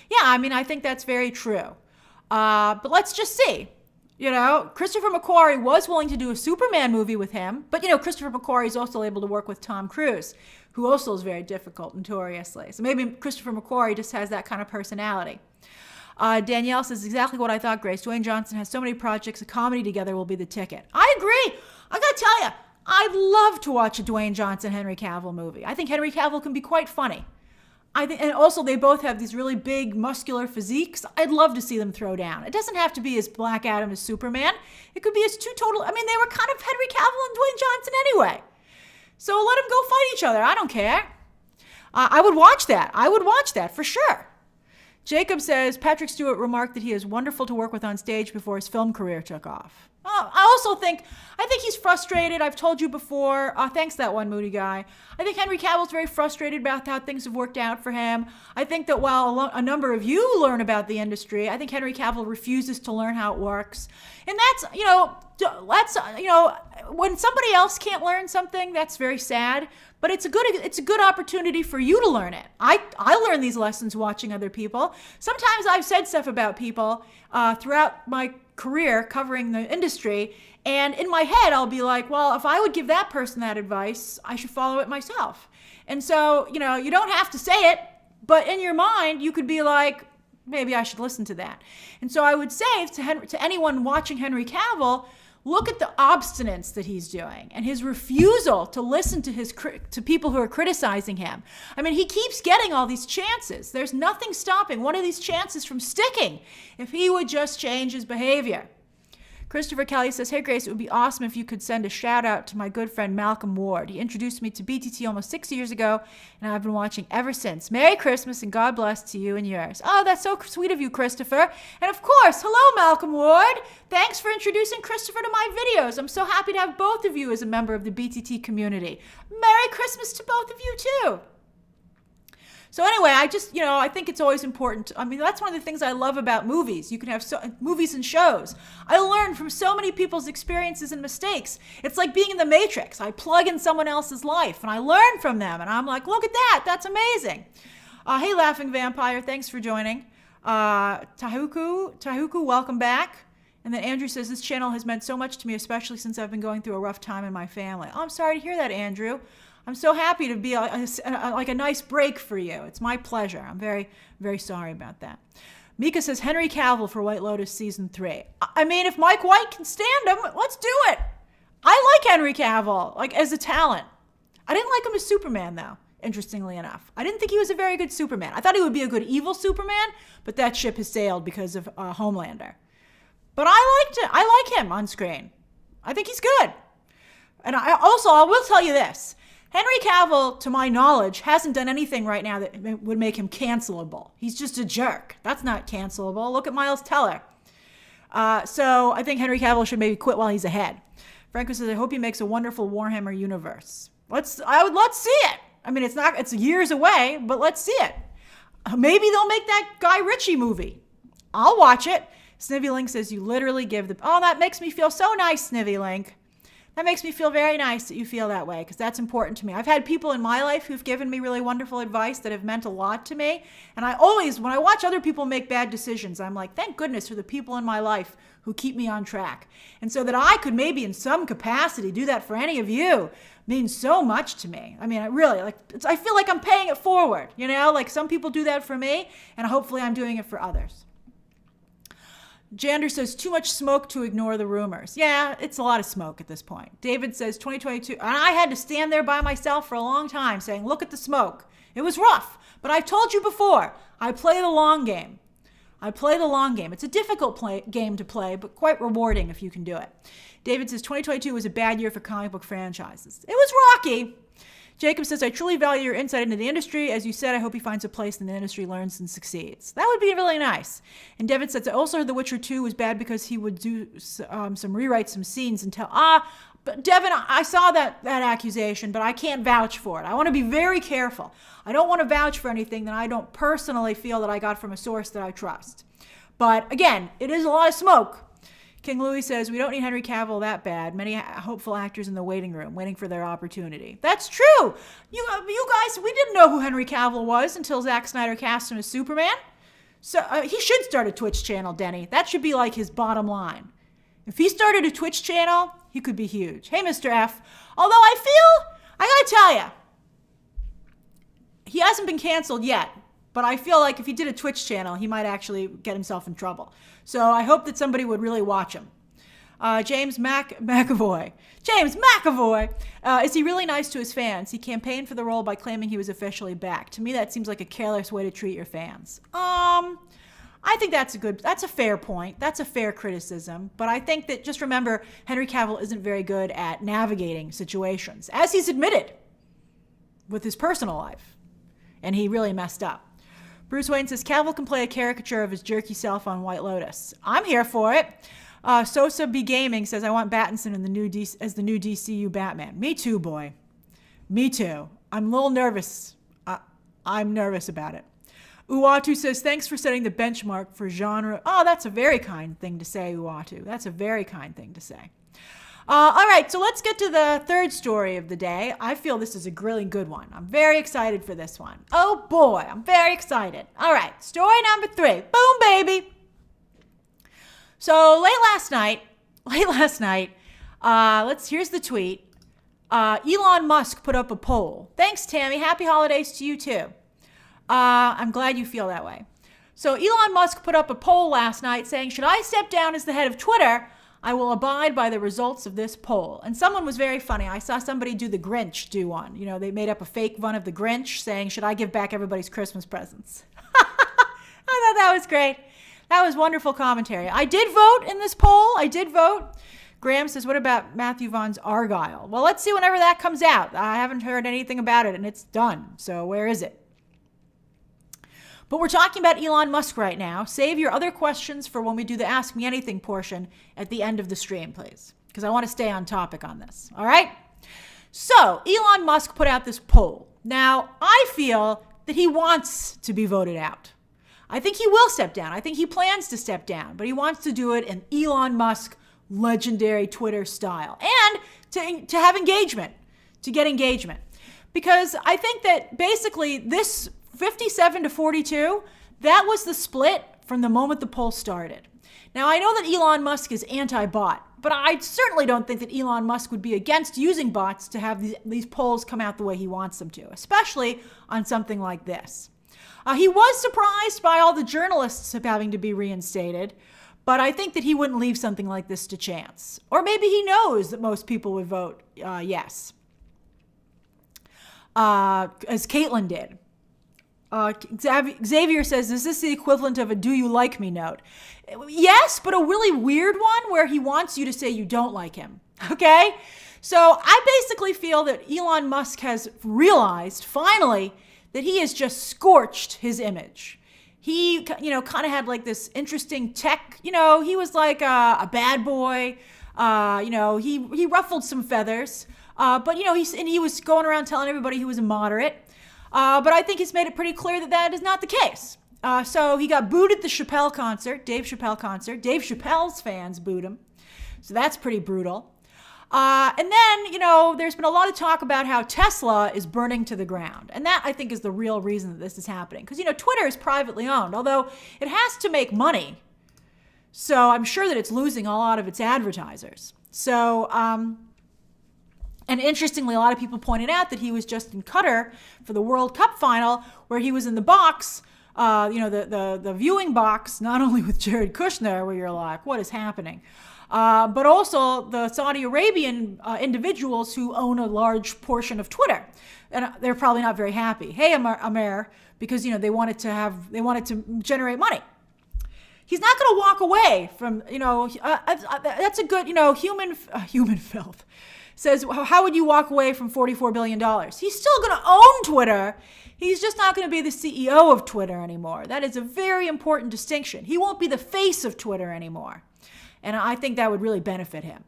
Yeah, I think that's very true. But let's just see. Christopher McQuarrie was willing to do a Superman movie with him. But, Christopher McQuarrie is also able to work with Tom Cruise, who also is very difficult, notoriously. So maybe Christopher McQuarrie just has that kind of personality. Danielle says, exactly what I thought, Grace. Dwayne Johnson has so many projects. A comedy together will be the ticket. I agree. I got to tell you, I'd love to watch a Dwayne Johnson, Henry Cavill movie. I think Henry Cavill can be quite funny. And also they both have these really big muscular physiques. I'd love to see them throw down. It doesn't have to be as Black Adam as Superman. It could be as two total, they were kind of Henry Cavill and Dwayne Johnson anyway. So let them go fight each other. I don't care. I would watch that. I would watch that for sure. Jacob says, Patrick Stewart remarked that he is wonderful to work with on stage before his film career took off. I think he's frustrated. I've told you before. Thanks, that one moody guy. I think Henry Cavill's very frustrated about how things have worked out for him. I think that while a number of you learn about the industry, I think Henry Cavill refuses to learn how it works. And that's, when somebody else can't learn something, that's very sad. But it's a good opportunity for you to learn it. I learn these lessons watching other people. Sometimes I've said stuff about people throughout my career covering the industry, and in my head I'll be like, well, if I would give that person that advice, I should follow it myself. And so, you don't have to say it, but in your mind you could be like, maybe I should listen to that. And so I would say to anyone watching Henry Cavill, look at the obstinance that he's doing and his refusal to listen to people who are criticizing him. He keeps getting all these chances. There's nothing stopping one of these chances from sticking if he would just change his behavior. Christopher Kelly says, hey, Grace, it would be awesome if you could send a shout out to my good friend Malcolm Ward. He introduced me to BTT almost 6 years ago, and I've been watching ever since. Merry Christmas and God bless to you and yours. Oh, that's so sweet of you, Christopher. And of course, hello, Malcolm Ward. Thanks for introducing Christopher to my videos. I'm so happy to have both of you as a member of the BTT community. Merry Christmas to both of you, too. So anyway, I think it's always important. That's one of the things I love about movies. You can have movies and shows. I learn from so many people's experiences and mistakes. It's like being in the Matrix. I plug in someone else's life and I learn from them. And I'm like, look at that. That's amazing. Hey, Laughing Vampire. Thanks for joining. Tahuku, welcome back. And then Andrew says, this channel has meant so much to me, especially since I've been going through a rough time in my family. Oh, I'm sorry to hear that, Andrew. I'm so happy to be like a nice break for you. It's my pleasure. I'm very, very sorry about that. Mika says, Henry Cavill for White Lotus Season 3. If Mike White can stand him, let's do it. I like Henry Cavill, as a talent. I didn't like him as Superman, though, interestingly enough. I didn't think he was a very good Superman. I thought he would be a good evil Superman, but that ship has sailed because of Homelander. But I liked it. I like him on screen. I think he's good. And I will tell you this. Henry Cavill, to my knowledge, hasn't done anything right now that would make him cancelable. He's just a jerk. That's not cancelable. Look at Miles Teller. So I think Henry Cavill should maybe quit while he's ahead. Franco says, I hope he makes a wonderful Warhammer universe. Let's see it. It's years away, but let's see it. Maybe they'll make that Guy Ritchie movie. I'll watch it. Snivy Link says, you literally give that makes me feel so nice, Snivy Link. That makes me feel very nice that you feel that way, because that's important to me. I've had people in my life who've given me really wonderful advice that have meant a lot to me. And when I watch other people make bad decisions, I'm like, thank goodness for the people in my life who keep me on track. And so that I could maybe in some capacity do that for any of you means so much to me. I feel like I'm paying it forward, some people do that for me, and hopefully I'm doing it for others. Jander says, too much smoke to ignore the rumors. Yeah, it's a lot of smoke at this point. David says, 2022. And I had to stand there by myself for a long time saying, look at the smoke. It was rough. But I've told you before, I play the long game. I play the long game. It's a difficult game to play, but quite rewarding if you can do it. David says, 2022 was a bad year for comic book franchises. It was rocky. Jacob says, I truly value your insight into the industry. As you said, I hope he finds a place in the industry, learns, and succeeds. That would be really nice. And Devin says, I also heard The Witcher 2 was bad because he would do some rewrite some scenes and tell, but Devin, I saw that accusation, but I can't vouch for it. I want to be very careful. I don't want to vouch for anything that I don't personally feel that I got from a source that I trust. But again, it is a lot of smoke. King Louis says, we don't need Henry Cavill that bad. Many hopeful actors in the waiting room, waiting for their opportunity. That's true. You guys, we didn't know who Henry Cavill was until Zack Snyder cast him as Superman. So he should start a Twitch channel, Denny. That should be like his bottom line. If he started a Twitch channel, he could be huge. Hey, Mr. F. Although I gotta tell you, he hasn't been canceled yet. But I feel like if he did a Twitch channel, he might actually get himself in trouble. So I hope that somebody would really watch him. James McAvoy. James McAvoy. Is he really nice to his fans? He campaigned for the role by claiming he was officially back. To me, that seems like a careless way to treat your fans. I think that's a fair point. That's a fair criticism. But I think that, just remember, Henry Cavill isn't very good at navigating situations, as he's admitted with his personal life. And he really messed up. Bruce Wayne says, Cavill can play a caricature of his jerky self on White Lotus. I'm here for it. Sosa B Gaming says, I want Pattinson in as the new DCU Batman. Me too, boy. Me too. I'm a little nervous. I'm nervous about it. Uatu says, thanks for setting the benchmark for genre. Oh, that's a very kind thing to say, Uatu. That's a very kind thing to say. All right, so let's get to the third story of the day. I feel this is a really good one. I'm very excited for this one. Oh boy, I'm very excited. All right, story number 3. Boom, baby. So late last night, here's the tweet. Elon Musk put up a poll. Thanks, Tammy. Happy holidays to you too. I'm glad you feel that way. So Elon Musk put up a poll last night saying, should I step down as the head of Twitter? I will abide by the results of this poll. And someone was very funny. I saw somebody do the Grinch do one. You know, they made up a fake one of the Grinch saying, should I give back everybody's Christmas presents? I thought that was great. That was wonderful commentary. I did vote in this poll. I did vote. Graham says, what about Matthew Vaughn's Argyle? Well, let's see whenever that comes out. I haven't heard anything about it, and it's done. So where is it? But we're talking about Elon Musk right now. Save your other questions for when we do the Ask Me Anything portion at the end of the stream, please, because I want to stay on topic on this. All right? So Elon Musk put out this poll. Now, I feel that he wants to be voted out. I think he will step down. I think he plans to step down, but he wants to do it in Elon Musk legendary Twitter style and to have engagement, to get engagement. Because I think that basically this 57 to 42, that was the split from the moment the poll started. Now, I know that Elon Musk is anti-bot, but I certainly don't think that Elon Musk would be against using bots to have these polls come out the way he wants them to, especially on something like this. He was surprised by all the journalists having to be reinstated, but I think that he wouldn't leave something like this to chance. Or maybe he knows that most people would vote yes, as Caitlin did. Xavier says, is this the equivalent of a do you like me note? Yes, but a really weird one where he wants you to say you don't like him. Okay? So I basically feel that Elon Musk has realized finally that he has just scorched his image. He, kind of had like this interesting tech, he was like a bad boy. He ruffled some feathers. But he was going around telling everybody he was a moderate. But I think he's made it pretty clear that that is not the case. So he got booed at the Chappelle concert, Dave Chappelle concert. Dave Chappelle's fans booed him. So that's pretty brutal. And then, there's been a lot of talk about how Tesla is burning to the ground. And that, I think, is the real reason that this is happening. Because, Twitter is privately owned, although it has to make money. So I'm sure that it's losing a lot of its advertisers. So, and interestingly, a lot of people pointed out that he was just in Qatar for the World Cup final, where he was in the box the viewing box, not only with Jared Kushner, where you're like, what is happening? But also the Saudi Arabian individuals who own a large portion of Twitter. And they're probably not very happy. Hey, Amer, because, they wanted to generate money. He's not going to walk away from, that's a good, human filth. Says, how would you walk away from $44 billion? He's still going to own Twitter. He's just not going to be the CEO of Twitter anymore. That is a very important distinction. He won't be the face of Twitter anymore. And I think that would really benefit him.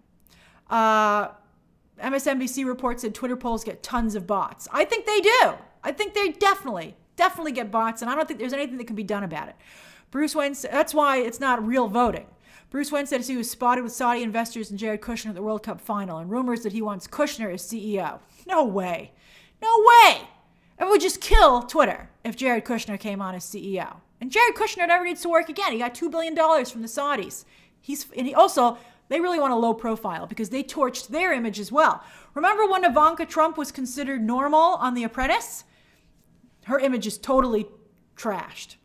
MSNBC reports that Twitter polls get tons of bots. I think they do. I think they definitely get bots, and I don't think there's anything that can be done about it. Bruce Wayne, that's why it's not real voting. Bruce Wayne said he was spotted with Saudi investors and Jared Kushner at the World Cup final, and rumors that he wants Kushner as CEO. No way. No way. It would just kill Twitter if Jared Kushner came on as CEO. And Jared Kushner never needs to work again. He got $2 billion from the Saudis. They really want a low profile because they torched their image as well. Remember when Ivanka Trump was considered normal on The Apprentice? Her image is totally trashed.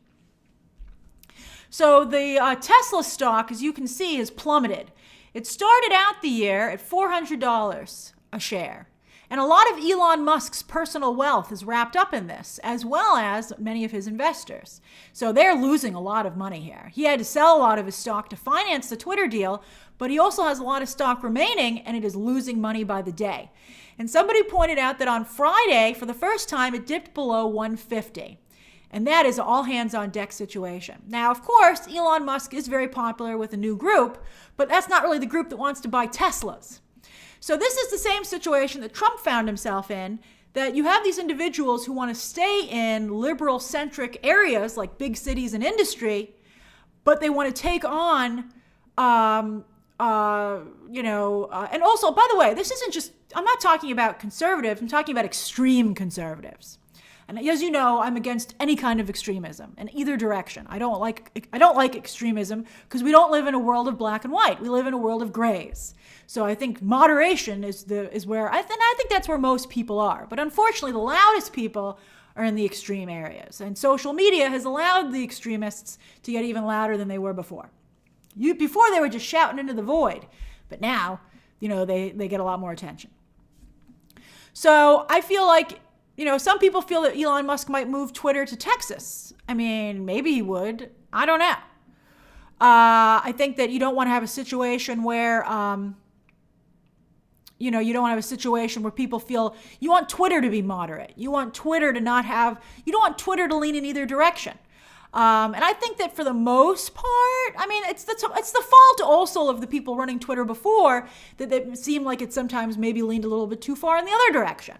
So the Tesla stock, as you can see, has plummeted. It started out the year at $400 a share. And a lot of Elon Musk's personal wealth is wrapped up in this, as well as many of his investors. So they're losing a lot of money here. He had to sell a lot of his stock to finance the Twitter deal, but he also has a lot of stock remaining, and it is losing money by the day. And somebody pointed out that on Friday, for the first time, it dipped below 150. And that is an all-hands-on-deck situation. Now, of course, Elon Musk is very popular with a new group, but that's not really the group that wants to buy Teslas. So this is the same situation that Trump found himself in, that you have these individuals who want to stay in liberal-centric areas like big cities and industry, but they want to take on, and also, by the way, this isn't just, I'm not talking about conservatives, I'm talking about extreme conservatives. And as you know, I'm against any kind of extremism in either direction. I don't like extremism because we don't live in a world of black and white. We live in a world of grays. So I think moderation is where I think that's where most people are. But unfortunately, the loudest people are in the extreme areas. And social media has allowed the extremists to get even louder than they were before. Before they were just shouting into the void, but now, they get a lot more attention. So I feel like, some people feel that Elon Musk might move Twitter to Texas. I mean, maybe he would. I don't know. I think that you don't want to have a situation where, you don't want to have a situation where people feel you want Twitter to be moderate. You want Twitter to you don't want Twitter to lean in either direction. And I think that for the most part, I mean, it's the fault also of the people running Twitter before that it seemed like it sometimes maybe leaned a little bit too far in the other direction.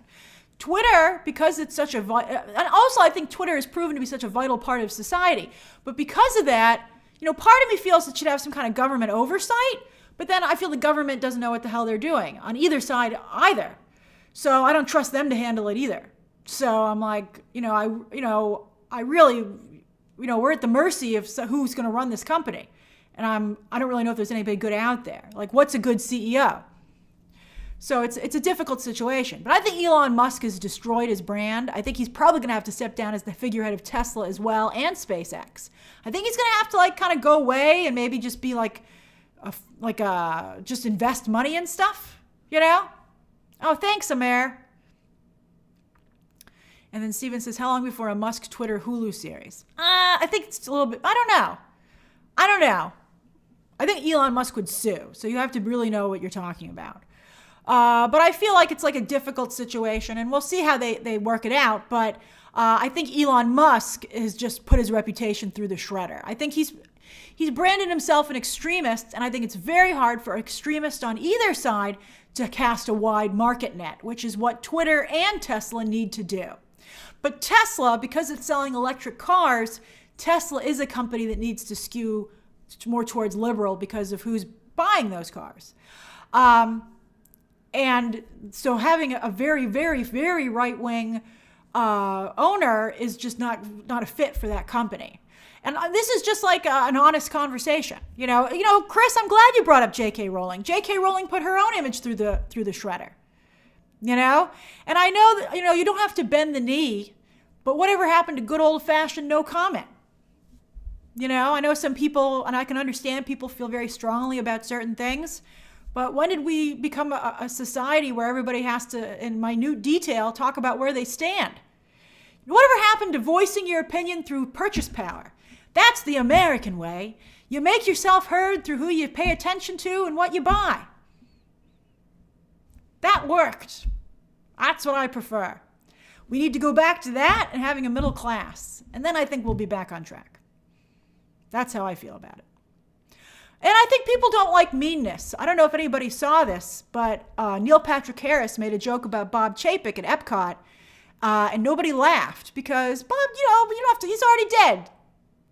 Twitter, because it's such and also I think Twitter has proven to be such a vital part of society. But because of that, part of me feels it should have some kind of government oversight. But then I feel the government doesn't know what the hell they're doing on either side either. So I don't trust them to handle it either. So I'm like, I really, we're at the mercy of who's going to run this company. And I don't really know if there's anybody good out there. Like, what's a good CEO? So it's a difficult situation. But I think Elon Musk has destroyed his brand. I think he's probably going to have to step down as the figurehead of Tesla as well and SpaceX. I think he's going to have to kind of go away and maybe just be just invest money in stuff, Oh, thanks, Amer. And then Steven says, how long before a Musk Twitter Hulu series? I think it's a little bit, I don't know. I think Elon Musk would sue. So you have to really know what you're talking about. But I feel like it's like a difficult situation, and we'll see how they work it out. But I think Elon Musk has just put his reputation through the shredder. I think he's branded himself an extremist, and I think it's very hard for extremists on either side to cast a wide market net, which is what Twitter and Tesla need to do. But Tesla, because it's selling electric cars, Tesla is a company that needs to skew more towards liberal because of who's buying those cars. And so having a very, very, very right-wing owner is just not a fit for that company. And this is just like an honest conversation. Chris, I'm glad you brought up J.K. Rowling. J.K. Rowling put her own image through the shredder. And I know that, you don't have to bend the knee, but whatever happened to good old-fashioned no comment? You know, I know some people, and I can understand people feel very strongly about certain things, but when did we become a society where everybody has to, in minute detail, talk about where they stand? Whatever happened to voicing your opinion through purchase power? That's the American way. You make yourself heard through who you pay attention to and what you buy. That worked. That's what I prefer. We need to go back to that and having a middle class. And then I think we'll be back on track. That's how I feel about it. And I think people don't like meanness. I don't know if anybody saw this, but Neil Patrick Harris made a joke about Bob Chapek at Epcot, and nobody laughed because Bob, you don't have to, he's already dead.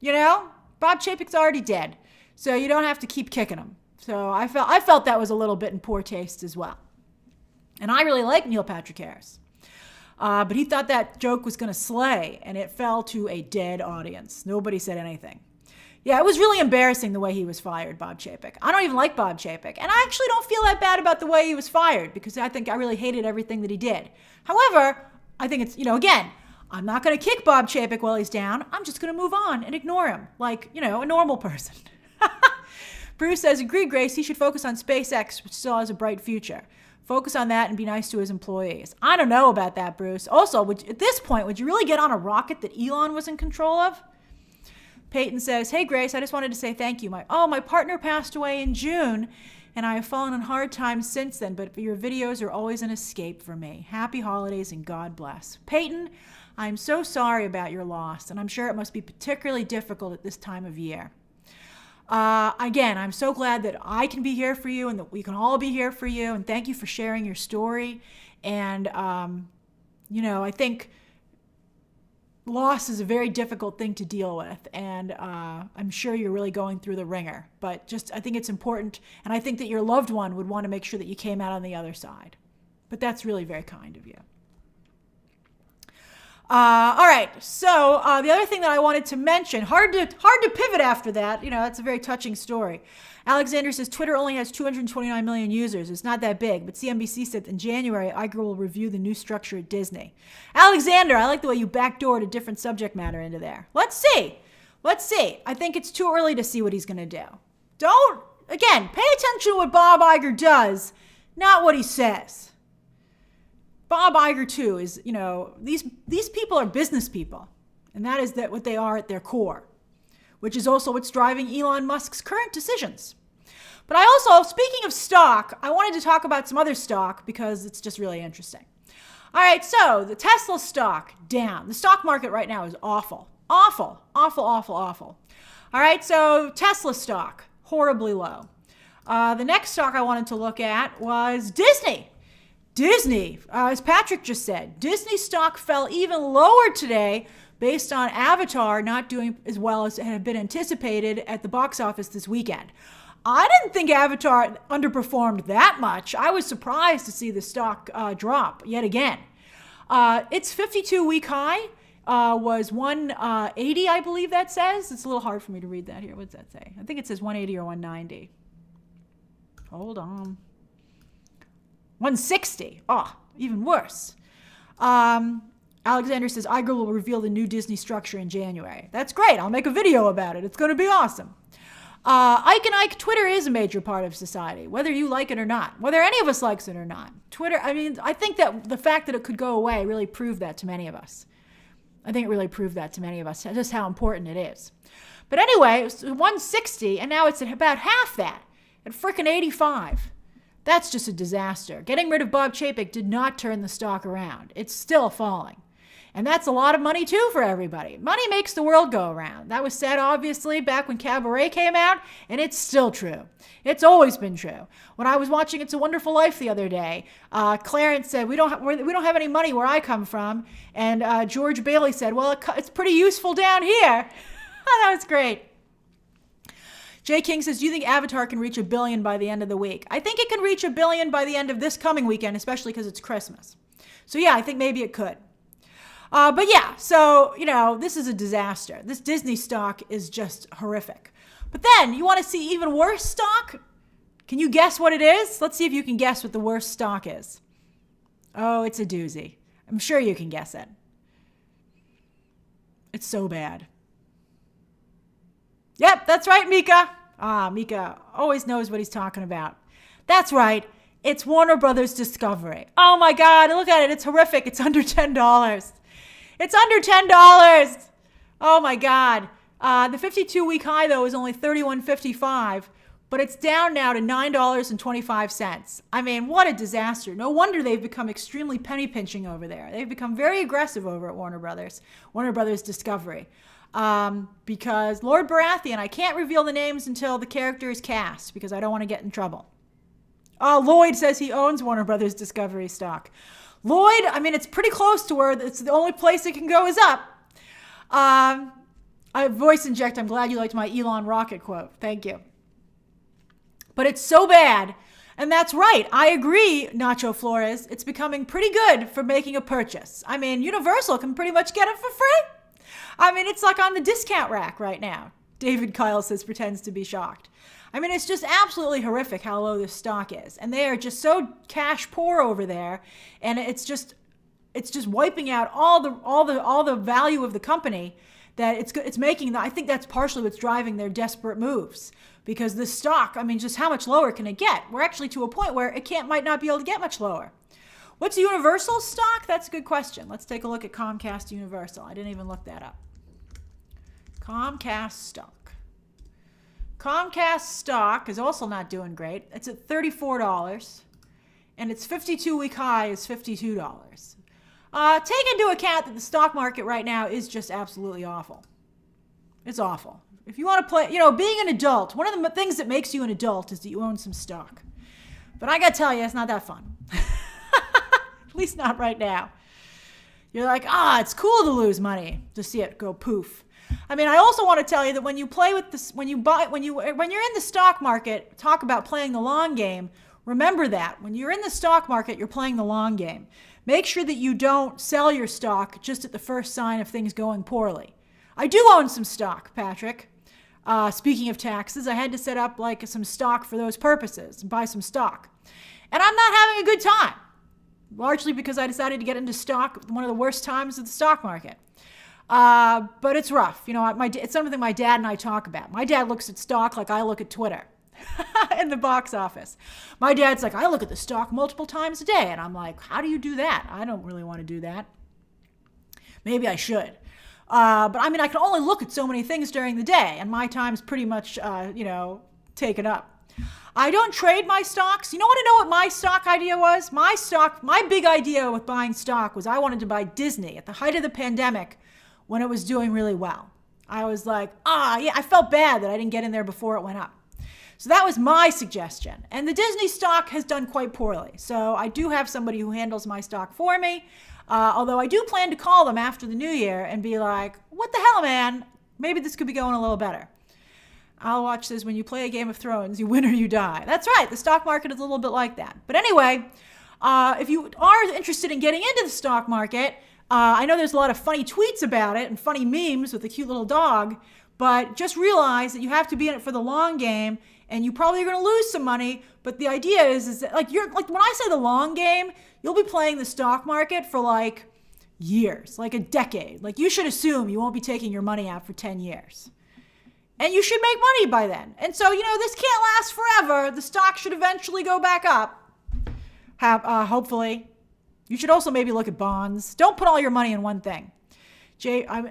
You know, Bob Chapek's already dead. So you don't have to keep kicking him. So I felt that was a little bit in poor taste as well. And I really like Neil Patrick Harris. But he thought that joke was going to slay, and it fell to a dead audience. Nobody said anything. Yeah, it was really embarrassing the way he was fired, Bob Chapek. I don't even like Bob Chapek. And I actually don't feel that bad about the way he was fired because I think I really hated everything that he did. However, I think it's, again, I'm not going to kick Bob Chapek while he's down. I'm just going to move on and ignore him like, a normal person. Bruce says, agreed, Grace. He should focus on SpaceX, which still has a bright future. Focus on that and be nice to his employees. I don't know about that, Bruce. Also, at this point, would you really get on a rocket that Elon was in control of? Peyton says, hey, Grace, I just wanted to say thank you. My partner passed away in June, and I have fallen on hard times since then, but your videos are always an escape for me. Happy holidays and God bless. Peyton, I'm so sorry about your loss, and I'm sure it must be particularly difficult at this time of year. Again, I'm so glad that I can be here for you and that we can all be here for you, and thank you for sharing your story. And, I think loss is a very difficult thing to deal with, and I'm sure you're really going through the ringer. But I think it's important, and I think that your loved one would want to make sure that you came out on the other side. But that's really very kind of you. All right, so the other thing that I wanted to mention, hard to pivot after that. That's a very touching story. Alexander says Twitter only has 229 million users. It's not that big, but CNBC said in January, Iger will review the new structure at Disney. Alexander, I like the way you backdoored a different subject matter into there. Let's see. I think it's too early to see what he's going to do. Pay attention to what Bob Iger does, not what he says. Bob Iger, too, is, these people are business people. And that is what they are at their core, which is also what's driving Elon Musk's current decisions. But I also, speaking of stock, I wanted to talk about some other stock because it's just really interesting. All right, so the Tesla stock down. The stock market right now is awful. Awful. All right, so Tesla stock, horribly low. The next stock I wanted to look at was Disney. As Patrick just said, Disney stock fell even lower today based on Avatar not doing as well as had been anticipated at the box office this weekend. I didn't think Avatar underperformed that much. I was surprised to see the stock drop yet again. Its 52-week high was 180, I believe that says. It's a little hard for me to read that here. What does that say? I think it says 180 or 190. Hold on. 160. Oh, even worse. Alexander says Iger will reveal the new Disney structure in January. That's great. I'll make a video about it. It's going to be awesome. Ike and Ike, Twitter is a major part of society, whether you like it or not, whether any of us likes it or not. Twitter, I think that the fact that it could go away really proved that to many of us. Just how important it is. But anyway, it was 160, and now it's at about half that, at frickin' 85. That's just a disaster. Getting rid of Bob Chapek did not turn the stock around. It's still falling. And that's a lot of money, too, for everybody. Money makes the world go around. That was said, obviously, back when Cabaret came out, and it's still true. It's always been true. When I was watching It's a Wonderful Life the other day, Clarence said, we don't have any money where I come from. And George Bailey said, well, it's pretty useful down here. That was great. Jay King says, do you think Avatar can reach $1 billion by the end of the week? I think it can reach $1 billion by the end of this coming weekend, especially because it's Christmas. So yeah, I think maybe it could. But yeah, so, this is a disaster. This Disney stock is just horrific. But then, you want to see even worse stock? Can you guess what it is? Let's see if you can guess what the worst stock is. Oh, it's a doozy. I'm sure you can guess it. It's so bad. Yep, that's right, Mika. Mika always knows what he's talking about. That's right. It's Warner Brothers Discovery. Oh my God, look at it. It's horrific. It's under $10. It's under $10. Oh my God. The 52-week high, though, is only $31.55, but it's down now to $9.25. I mean, what a disaster. No wonder they've become extremely penny pinching over there. They've become very aggressive over at Warner Brothers Discovery. Because Lord Baratheon, I can't reveal the names until the character is cast because I don't want to get in trouble. Lloyd says he owns Warner Brothers Discovery stock. Lloyd, I mean, it's pretty close to where it's the only place it can go is up. I voice inject, I'm glad you liked my Elon rocket quote. Thank you. But it's so bad. And that's right. I agree, Nacho Flores. It's becoming pretty good for making a purchase. I mean, Universal can pretty much get it for free. I mean, it's like on the discount rack right now. David Kyle says, pretends to be shocked. I mean, it's just absolutely horrific how low this stock is. And they are just so cash poor over there. And it's just wiping out all the value of the company that it's making. I think that's partially what's driving their desperate moves. Because the stock, I mean, just how much lower can it get? We're actually to a point where might not be able to get much lower. What's Universal stock? That's a good question. Let's take a look at Comcast Universal. I didn't even look that up. Comcast stock. Comcast stock is also not doing great. It's at $34, and its 52-week high is $52. Take into account that the stock market right now is just absolutely awful. It's awful. If you want to play, being an adult, one of the things that makes you an adult is that you own some stock. But I got to tell you, it's not that fun. At least not right now. You're like, it's cool to lose money to see it go poof. I mean, I also want to tell you that when you play with this, when you're in the stock market, talk about playing the long game. Remember that when you're in the stock market, you're playing the long game. Make sure that you don't sell your stock just at the first sign of things going poorly. I do own some stock, Patrick. Speaking of taxes, I had to set up like some stock for those purposes and buy some stock. And I'm not having a good time, largely because I decided to get into stock at one of the worst times of the stock market. But it's rough. It's something my dad and I talk about. My dad looks at stock like I look at Twitter in the box office. My dad's like, I look at the stock multiple times a day. And I'm like, how do you do that? I don't really want to do that. Maybe I should. But I mean, I can only look at so many things during the day, and my time's pretty much, taken up. I don't trade my stocks. You want to know what my stock idea was? My big idea with buying stock was I wanted to buy Disney at the height of the pandemic when it was doing really well. I was like, I felt bad that I didn't get in there before it went up. So that was my suggestion. And the Disney stock has done quite poorly. So I do have somebody who handles my stock for me. Although I do plan to call them after the new year and be like, what the hell, man? Maybe this could be going a little better. I'll watch this. When you play a Game of Thrones, you win or you die. That's right. The stock market is a little bit like that. But anyway, if you are interested in getting into the stock market, I know there's a lot of funny tweets about it and funny memes with a cute little dog, but just realize that you have to be in it for the long game, and you probably are going to lose some money. But the idea is that when I say the long game, you'll be playing the stock market for like years, like a decade. Like you should assume you won't be taking your money out for 10 years. And you should make money by then. And so, this can't last forever. The stock should eventually go back up. Hopefully. You should also maybe look at bonds. Don't put all your money in one thing.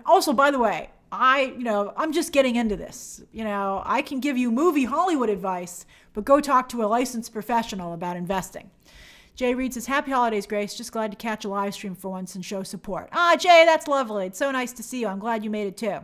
Also, by the way, I'm just getting into this. I can give you movie Hollywood advice, but go talk to a licensed professional about investing. Jay Reed says, happy holidays, Grace. Just glad to catch a live stream for once and show support. Jay, that's lovely. It's so nice to see you. I'm glad you made it too.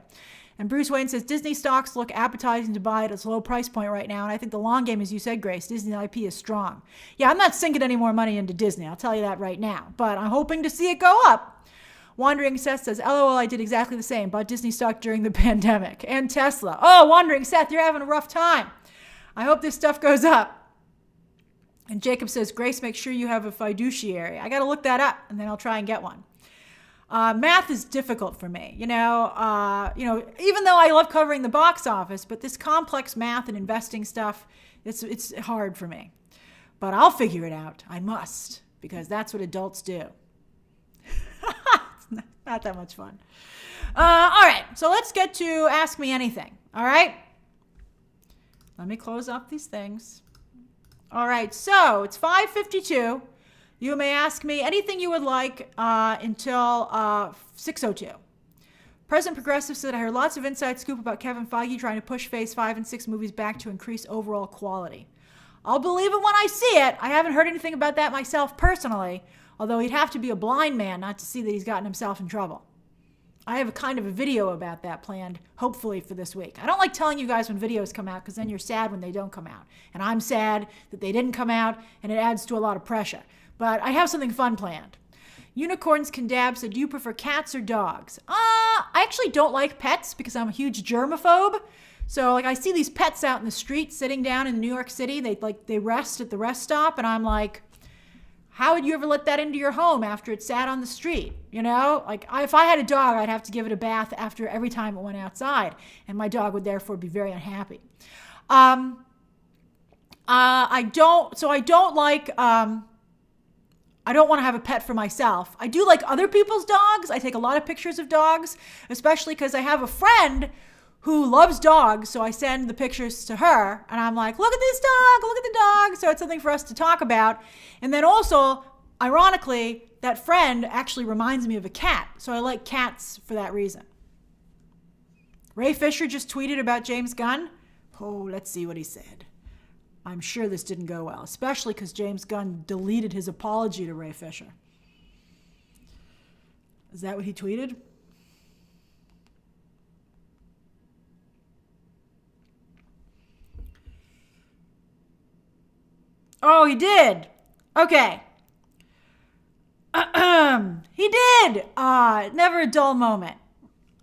And Bruce Wayne says, Disney stocks look appetizing to buy at its low price point right now. And I think the long game, as you said, Grace, Disney IP is strong. Yeah, I'm not sinking any more money into Disney. I'll tell you that right now. But I'm hoping to see it go up. Wandering Seth says, LOL, I did exactly the same. Bought Disney stock during the pandemic. And Tesla. Oh, Wandering Seth, you're having a rough time. I hope this stuff goes up. And Jacob says, Grace, make sure you have a fiduciary. I got to look that up, and then I'll try and get one. Math is difficult for me. Even though I love covering the box office, but this complex math and investing stuff, it's hard for me. But I'll figure it out. I must, because that's what adults do. It's not that much fun. All right, so let's get to Ask Me Anything. All right? Let me close up these things. All right, so it's 5:52. You may ask me anything you would like until 6:02. President Progressive said, I heard lots of inside scoop about Kevin Feige trying to push Phase 5 and 6 movies back to increase overall quality. I'll believe it when I see it. I haven't heard anything about that myself personally, although he'd have to be a blind man not to see that he's gotten himself in trouble. I have a kind of a video about that planned, hopefully, for this week. I don't like telling you guys when videos come out because then you're sad when they don't come out. And I'm sad that they didn't come out, and it adds to a lot of pressure. But I have something fun planned. Unicorns Can Dab said, do you prefer cats or dogs? I actually don't like pets because I'm a huge germaphobe. So like I see these pets out in the street sitting down in New York City. They rest at the rest stop, and I'm like, how would you ever let that into your home after it sat on the street? You know, like if I had a dog, I'd have to give it a bath after every time it went outside, and my dog would therefore be very unhappy. I don't want to have a pet for myself. I do like other people's dogs. I take a lot of pictures of dogs, especially because I have a friend who loves dogs. So I send the pictures to her and I'm like, look at this dog, look at the dog. So it's something for us to talk about. And then also, ironically, that friend actually reminds me of a cat. So I like cats for that reason. Ray Fisher just tweeted about James Gunn. Oh, let's see what he said. I'm sure this didn't go well, especially because James Gunn deleted his apology to Ray Fisher. Is that what he tweeted? Oh, he did. Okay. He did. Never a dull moment.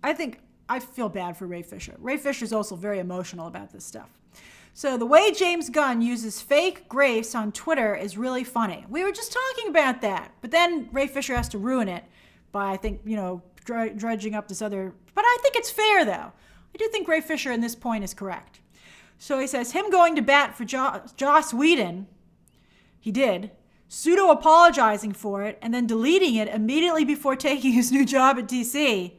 I feel bad for Ray Fisher. Ray Fisher's also very emotional about this stuff. So the way James Gunn uses fake grace on Twitter is really funny. We were just talking about that. But then Ray Fisher has to ruin it by, I think, dredging up this other. But I think it's fair, though. I do think Ray Fisher in this point is correct. So he says, him going to bat for Joss Whedon, he did, pseudo-apologizing for it, and then deleting it immediately before taking his new job at DC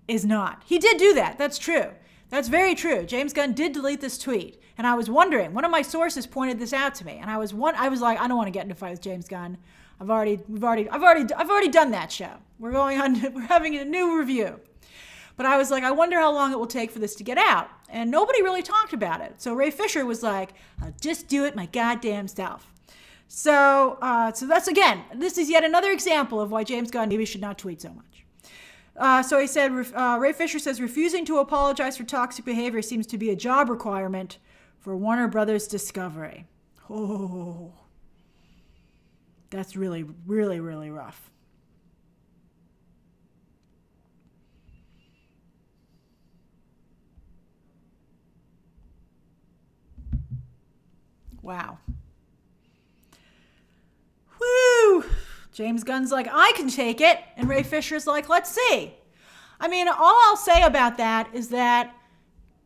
is not. He did do that. That's true. That's very true. James Gunn did delete this tweet. And I was wondering, one of my sources pointed this out to me. And I was like, I don't want to get in a fight with James Gunn. I've already done that show. We're having a new review. But I was like, I wonder how long it will take for this to get out. And nobody really talked about it. So Ray Fisher was like, I'll just do it my goddamn self. So that's, again, this is yet another example of why James Gunn maybe should not tweet so much. So he said, Ray Fisher says, refusing to apologize for toxic behavior seems to be a job requirement for Warner Brothers Discovery. Oh, that's really, really, really rough. Wow. Woo! James Gunn's like, I can take it. And Ray Fisher's like, let's see. I mean, all I'll say about that is that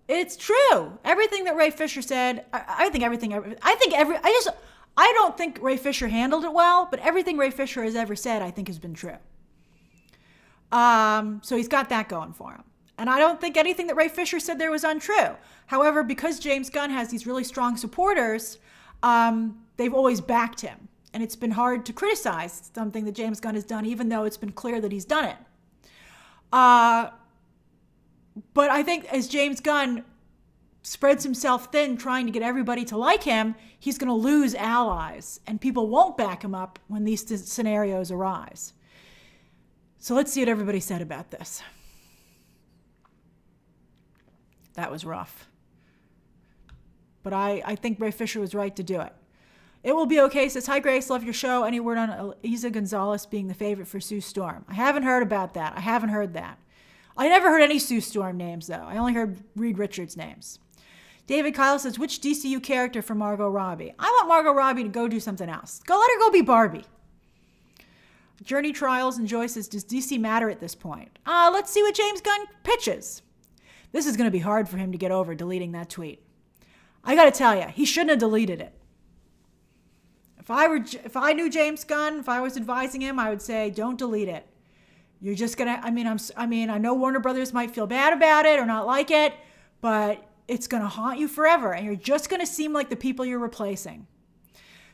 it's true. Everything that Ray Fisher said, I don't think Ray Fisher handled it well, but everything Ray Fisher has ever said, I think has been true. So he's got that going for him. And I don't think anything that Ray Fisher said there was untrue. However, because James Gunn has these really strong supporters, they've always backed him. And it's been hard to criticize something that James Gunn has done, even though it's been clear that he's done it. But I think as James Gunn spreads himself thin trying to get everybody to like him, he's going to lose allies. And people won't back him up when these scenarios arise. So let's see what everybody said about this. That was rough. But I think Ray Fisher was right to do it. It will be okay. Says, hi, Grace. Love your show. Any word on Eiza Gonzalez being the favorite for Sue Storm? I haven't heard about that. I never heard any Sue Storm names, though. I only heard Reed Richards' names. David Kyle says, which DCU character for Margot Robbie? I want Margot Robbie to go do something else. Let her go be Barbie. Journey Trials and Joy says, does DC matter at this point? Let's see what James Gunn pitches. This is going to be hard for him to get over deleting that tweet. I got to tell you, he shouldn't have deleted it. If I knew James Gunn, if I was advising him, I would say, don't delete it. You're just gonna. I know Warner Brothers might feel bad about it or not like it, but it's going to haunt you forever, and you're just going to seem like the people you're replacing.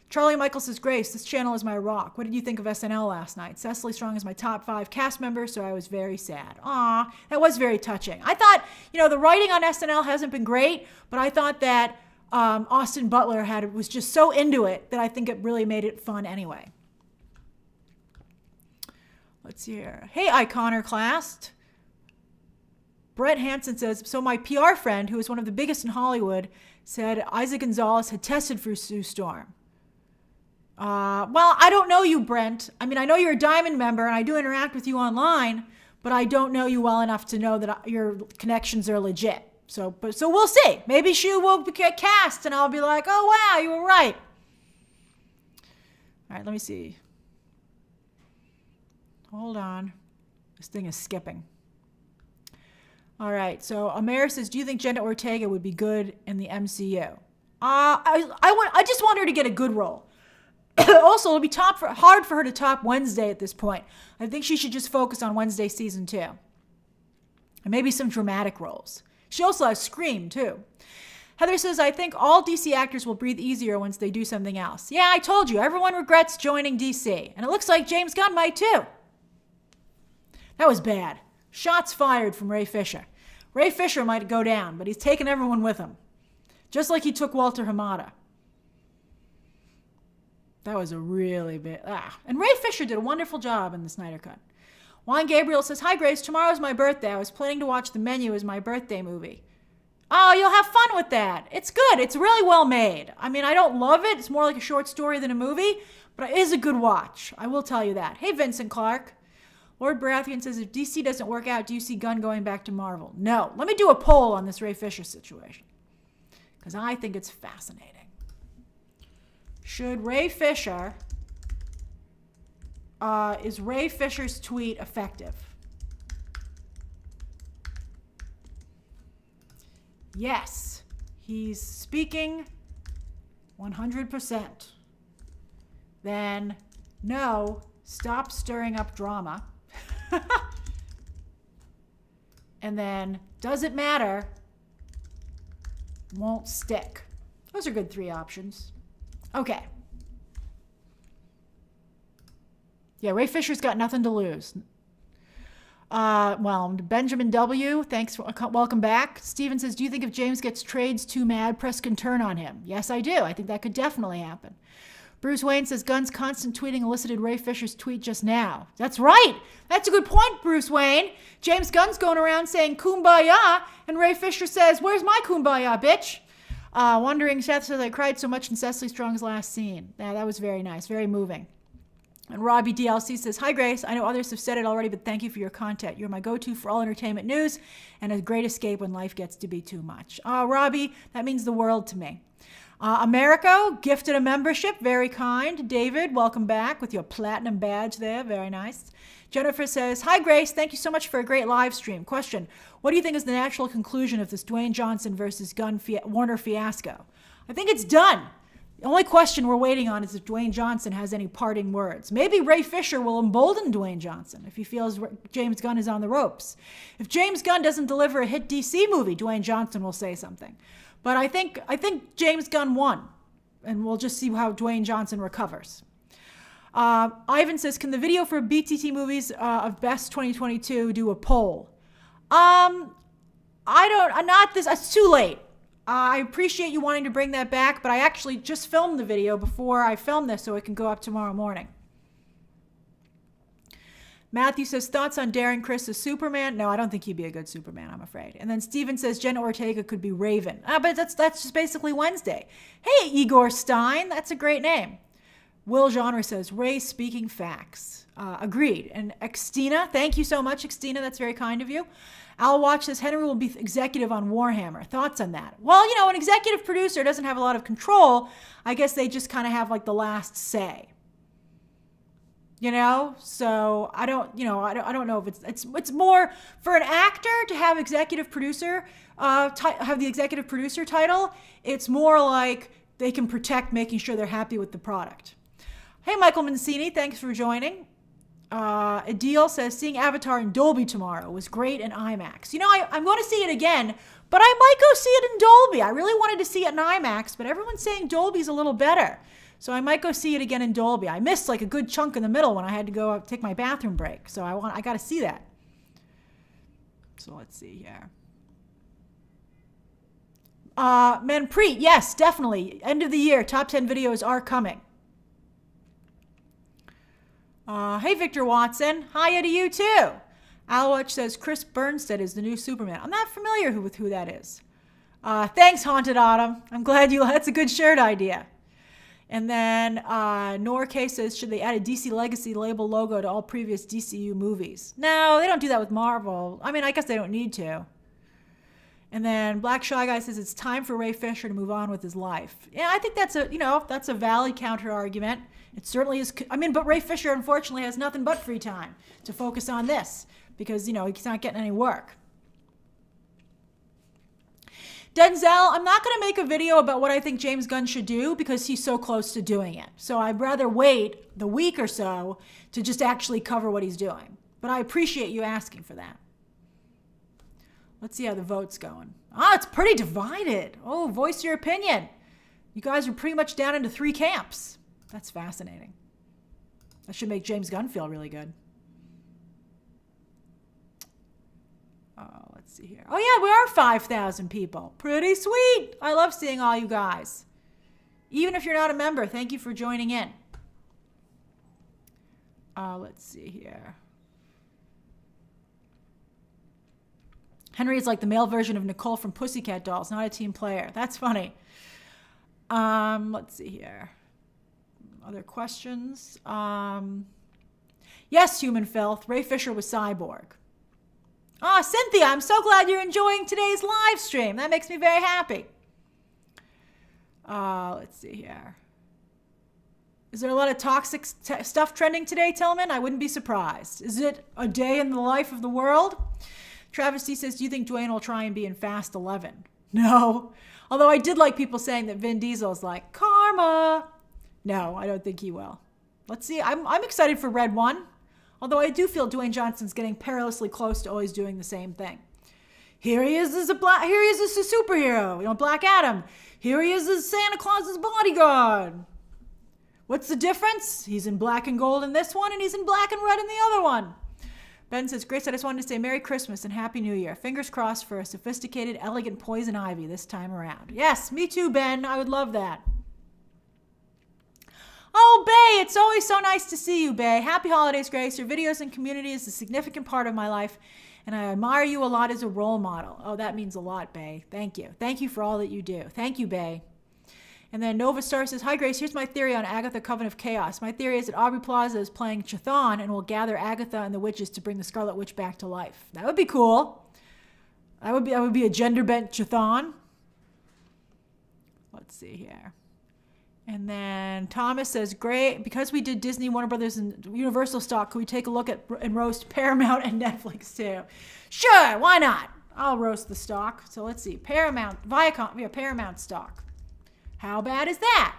Charlie Michael says, Grace, this channel is my rock. What did you think of SNL last night? Cecily Strong is my top 5 cast member, so I was very sad. Aw, that was very touching. I thought, the writing on SNL hasn't been great, but I thought that Austin Butler was just so into it that I think it really made it fun anyway. Let's see here. Hey, Iconoclast. Brett Hansen says, so my PR friend, who is one of the biggest in Hollywood, said Isaac Gonzalez had tested for Sue Storm. Well, I don't know you, Brent. I mean, I know you're a Diamond member, and I do interact with you online, but I don't know you well enough to know that your connections are legit. So we'll see. Maybe she will get cast, and I'll be like, oh, wow, you were right. All right, let me see. Hold on. This thing is skipping. All right, so Amir says, do you think Jenna Ortega would be good in the MCU? I just want her to get a good role. Also, it'll be hard for her to top Wednesday at this point. I think she should just focus on Wednesday season 2. And maybe some dramatic roles. She also has Scream, too. Heather says, I think all DC actors will breathe easier once they do something else. Yeah, I told you. Everyone regrets joining DC. And it looks like James Gunn might, too. That was bad. Shots fired from Ray Fisher. Ray Fisher might go down, but he's taken everyone with him. Just like he took Walter Hamada. That was a really big... And Ray Fisher did a wonderful job in the Snyder Cut. Juan Gabriel says, hi, Grace. Tomorrow's my birthday. I was planning to watch The Menu as my birthday movie. Oh, you'll have fun with that. It's good. It's really well made. I mean, I don't love it. It's more like a short story than a movie, but it is a good watch. I will tell you that. Hey, Vincent Clark. Lord Baratheon says, if DC doesn't work out, do you see Gunn going back to Marvel? No. Let me do a poll on this Ray Fisher situation, because I think it's fascinating. Should Ray Fisher, is Ray Fisher's tweet effective? Yes. He's speaking 100%. Then, no, stop stirring up drama. And then, does it matter? Won't stick. Those are good 3 options. Okay. Yeah, Ray Fisher's got nothing to lose. Well, Benjamin W., thanks. Welcome back. Steven says, do you think if James gets trades too mad, press can turn on him? Yes, I do. I think that could definitely happen. Bruce Wayne says, Gunn's constant tweeting elicited Ray Fisher's tweet just now. That's right. That's a good point, Bruce Wayne. James Gunn's going around saying kumbaya, and Ray Fisher says, where's my kumbaya, bitch? Wondering, Seth says, I cried so much in Cecily Strong's last scene. Yeah, that was very nice, very moving. And Robbie DLC says, hi, Grace. I know others have said it already, but thank you for your content. You're my go-to for all entertainment news and a great escape when life gets to be too much. Robbie, that means the world to me. Americo gifted a membership. Very kind. David, welcome back with your platinum badge there. Very nice. Jennifer says, hi, Grace. Thank you so much for a great live stream. Question, what do you think is the natural conclusion of this Dwayne Johnson versus Warner fiasco? I think it's done. The only question we're waiting on is if Dwayne Johnson has any parting words. Maybe Ray Fisher will embolden Dwayne Johnson if he feels James Gunn is on the ropes. If James Gunn doesn't deliver a hit DC movie, Dwayne Johnson will say something. But I think James Gunn won, and we'll just see how Dwayne Johnson recovers. Ivan says, can the video for BTT movies of best 2022 do a poll? It's too late. I appreciate you wanting to bring that back, but I actually just filmed the video before I filmed this so it can go up tomorrow morning. Matthew says, thoughts on Darren Criss as Superman? No, I don't think he'd be a good Superman, I'm afraid. And then Steven says, Jenna Ortega could be Raven. But that's just basically Wednesday. Hey, Igor Stein, that's a great name. Will Genre says, Ray speaking facts. Agreed. And Xtina, thank you so much, Xtina. That's very kind of you. Al Watch says, Henry will be executive on Warhammer. Thoughts on that? Well, an executive producer doesn't have a lot of control. I guess they just kind of have like the last say. So I don't know if it's more for an actor to have executive producer, have the executive producer title. It's more like they can protect making sure they're happy with the product. Hey, Michael Mancini, thanks for joining. Adil says, seeing Avatar in Dolby tomorrow was great in IMAX. You know, I'm going to see it again, but I might go see it in Dolby. I really wanted to see it in IMAX, but everyone's saying Dolby's a little better. So I might go see it again in Dolby. I missed like a good chunk in the middle when I had to go take my bathroom break. So I got to see that. So let's see here. Manpreet, yes, definitely. End of the year, top 10 videos are coming. Hey, Victor Watson. Hiya to you, too. Alwatch says Chris Bernstead is the new Superman. I'm not familiar with who that is. Thanks, Haunted Autumn. I'm glad that's a good shirt idea. And then Nor K says, should they add a DC Legacy label logo to all previous DCU movies? No, they don't do that with Marvel. I mean, I guess they don't need to. And then Black Shy Guy says it's time for Ray Fisher to move on with his life. Yeah, I think that's a valid counter argument. It certainly is. I mean, but Ray Fisher unfortunately has nothing but free time to focus on this because, he's not getting any work. Denzel, I'm not going to make a video about what I think James Gunn should do because he's so close to doing it. So I'd rather wait the week or so to just actually cover what he's doing. But I appreciate you asking for that. Let's see how the vote's going. It's pretty divided. Oh, voice your opinion. You guys are pretty much down into 3 camps. That's fascinating. That should make James Gunn feel really good. Let's see here. Oh, yeah, we are 5,000 people. Pretty sweet. I love seeing all you guys. Even if you're not a member, thank you for joining in. Let's see here. Henry is like the male version of Nicole from Pussycat Dolls, not a team player. That's funny. Let's see here. Other questions? Yes, Human Filth. Ray Fisher was Cyborg. Cynthia, I'm so glad you're enjoying today's live stream. That makes me very happy. Let's see here. Is there a lot of toxic stuff trending today, Tillman? I wouldn't be surprised. Is it a day in the life of the world? Travis D says, do you think Dwayne will try and be in Fast 11? No. Although I did like people saying that Vin Diesel's like, karma. No, I don't think he will. Let's see. I'm excited for Red 1. Although I do feel Dwayne Johnson's getting perilously close to always doing the same thing. Here he is as a superhero, Black Adam. Here he is as Santa Claus's bodyguard. What's the difference? He's in black and gold in this one, and he's in black and red in the other one. Ben says, Grace, I just wanted to say Merry Christmas and Happy New Year. Fingers crossed for a sophisticated, elegant poison ivy this time around. Yes, me too, Ben. I would love that. Oh, Bay, it's always so nice to see you, Bay. Happy holidays, Grace. Your videos and community is a significant part of my life, and I admire you a lot as a role model. Oh, that means a lot, Bay. Thank you. Thank you for all that you do. Thank you, Bay. And then Nova Star says, hi, Grace. Here's my theory on Agatha Coven of Chaos. My theory is that Aubrey Plaza is playing Chthon and will gather Agatha and the witches to bring the Scarlet Witch back to life. That would be cool. That would be a gender-bent Chthon. Let's see here. And then Thomas says, great, because we did Disney, Warner Brothers, and Universal stock, could we take a look at and roast Paramount and Netflix too? Sure, why not? I'll roast the stock. So let's see, Paramount, Viacom, yeah, Paramount stock. How bad is that?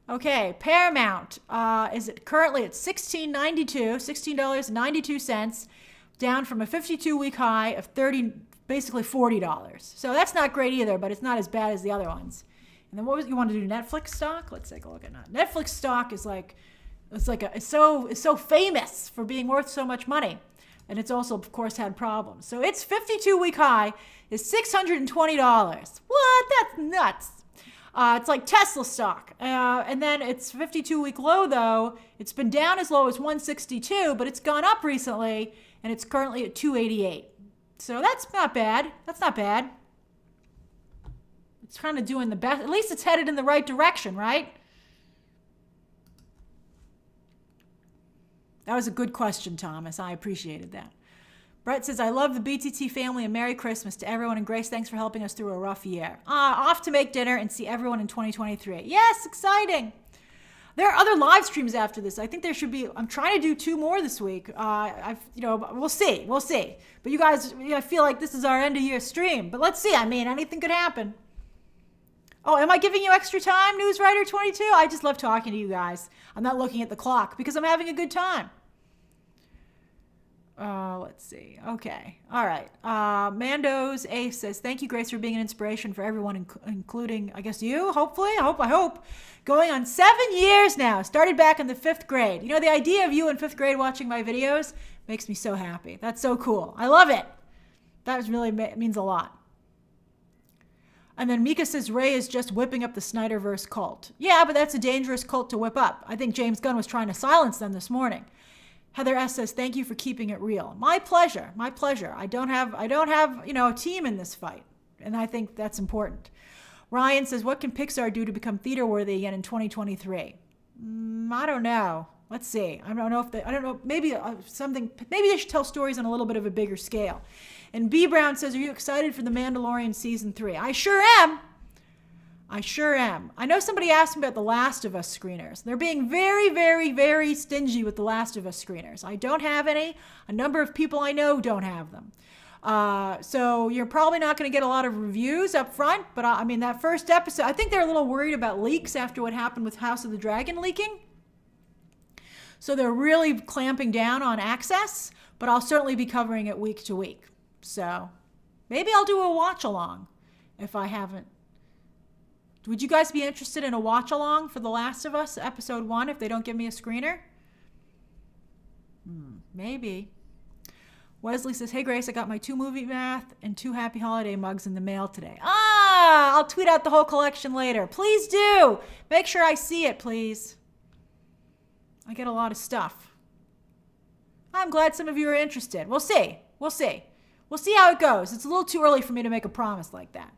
Okay, Paramount is currently at $16.92, down from a 52-week high of basically $40. So that's not great either, but it's not as bad as the other ones. And then you want to do Netflix stock? Let's take a look at that. Netflix stock is it's so famous for being worth so much money. And it's also, of course, had problems. So its 52-week high is $620. What? That's nuts. It's like Tesla stock. And then its 52-week low, though, it's been down as low as 162, but it's gone up recently, and it's currently at 288. So that's not bad. That's not bad. It's kind of doing the best. At least it's headed in the right direction, right? That was a good question, Thomas. I appreciated that. Brett says, I love the BTT family and Merry Christmas to everyone. And Grace, thanks for helping us through a rough year. Off to make dinner and see everyone in 2023. Yes, exciting. There are other live streams after this. I think there should be. I'm trying to do 2 more this week. We'll see. We'll see. But you guys, I feel like this is our end of year stream. But let's see. I mean, anything could happen. Oh, am I giving you extra time, Newswriter 22? I just love talking to you guys. I'm not looking at the clock because I'm having a good time. Let's see. Okay. All right. Mando's Ace says, thank you, Grace, for being an inspiration for everyone, including, I guess, you, hopefully. I hope. Going on 7 years now. Started back in the 5th grade. You know, the idea of you in 5th grade watching my videos makes me so happy. That's so cool. I love it. That really means a lot. And then Mika says, Ray is just whipping up the Snyderverse cult. Yeah, but that's a dangerous cult to whip up. I think James Gunn was trying to silence them this morning. Heather S says, thank you for keeping it real. My pleasure. My pleasure. I don't have, a team in this fight. And I think that's important. Ryan says, what can Pixar do to become theater worthy again in 2023? I don't know. Let's see. I don't know. Maybe maybe they should tell stories on a little bit of a bigger scale. And B Brown says, are you excited for The Mandalorian season 3? I sure am. I know somebody asked me about The Last of Us screeners. They're being very, very, very stingy with The Last of Us screeners. I don't have any. A number of people I know don't have them. So you're probably not going to get a lot of reviews up front. But I mean, that first episode, I think they're a little worried about leaks after what happened with House of the Dragon leaking. So they're really clamping down on access. But I'll certainly be covering it week to week. So maybe I'll do a watch along if I haven't. Would you guys be interested in a watch along for The Last of Us episode 1 if they don't give me a screener? Maybe. Wesley says, hey Grace, I got my 2 movie math and 2 happy holiday mugs in the mail today. I'll tweet out the whole collection later. Please do. Make sure I see it, please. I get a lot of stuff. I'm glad some of you are interested. We'll see. We'll see how it goes. It's a little too early for me to make a promise like that.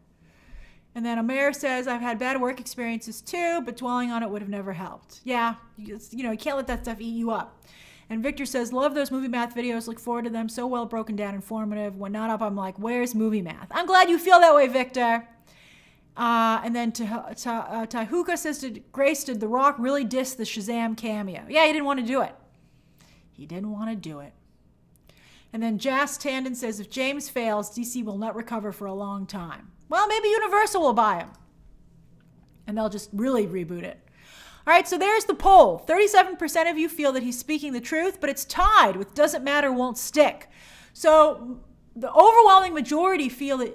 And then Omer says, I've had bad work experiences too, but dwelling on it would have never helped. Yeah, you can't let that stuff eat you up. And Victor says, love those movie math videos. Look forward to them. So well broken down, informative. When not up, I'm like, where's movie math? I'm glad you feel that way, Victor. And then Tahuka says, did The Rock really diss the Shazam cameo? Yeah, he didn't want to do it. And then Jas Tandon says, if James fails, DC will not recover for a long time. Well, maybe Universal will buy him. And they'll just really reboot it. All right, so there's the poll. 37% of you feel that he's speaking the truth, but it's tied with doesn't matter, won't stick. So the overwhelming majority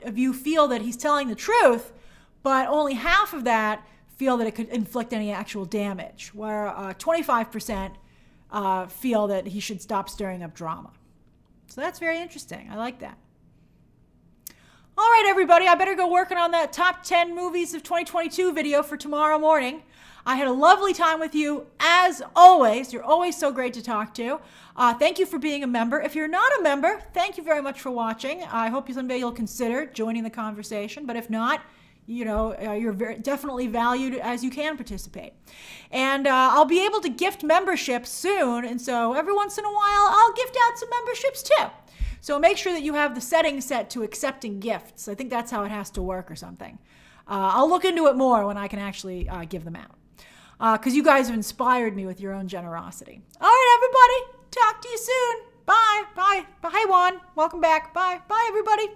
of you feel that he's telling the truth, but only half of that feel that it could inflict any actual damage, where 25% feel that he should stop stirring up drama. So that's very interesting. I like that. All right, everybody, I better go working on that top 10 movies of 2022 video for tomorrow morning. I had a lovely time with you, as always. You're always so great to talk to. Thank you for being a member. If you're not a member, thank you very much for watching. I hope someday you'll consider joining the conversation. But if not, you're definitely valued as you can participate. And I'll be able to gift memberships soon. And so every once in a while, I'll gift out some memberships too. So make sure that you have the settings set to accepting gifts. I think that's how it has to work or something. I'll look into it more when I can actually give them out. Because you guys have inspired me with your own generosity. All right, everybody. Talk to you soon. Bye. Bye. Bye. Hi, Juan. Welcome back. Bye. Bye, everybody.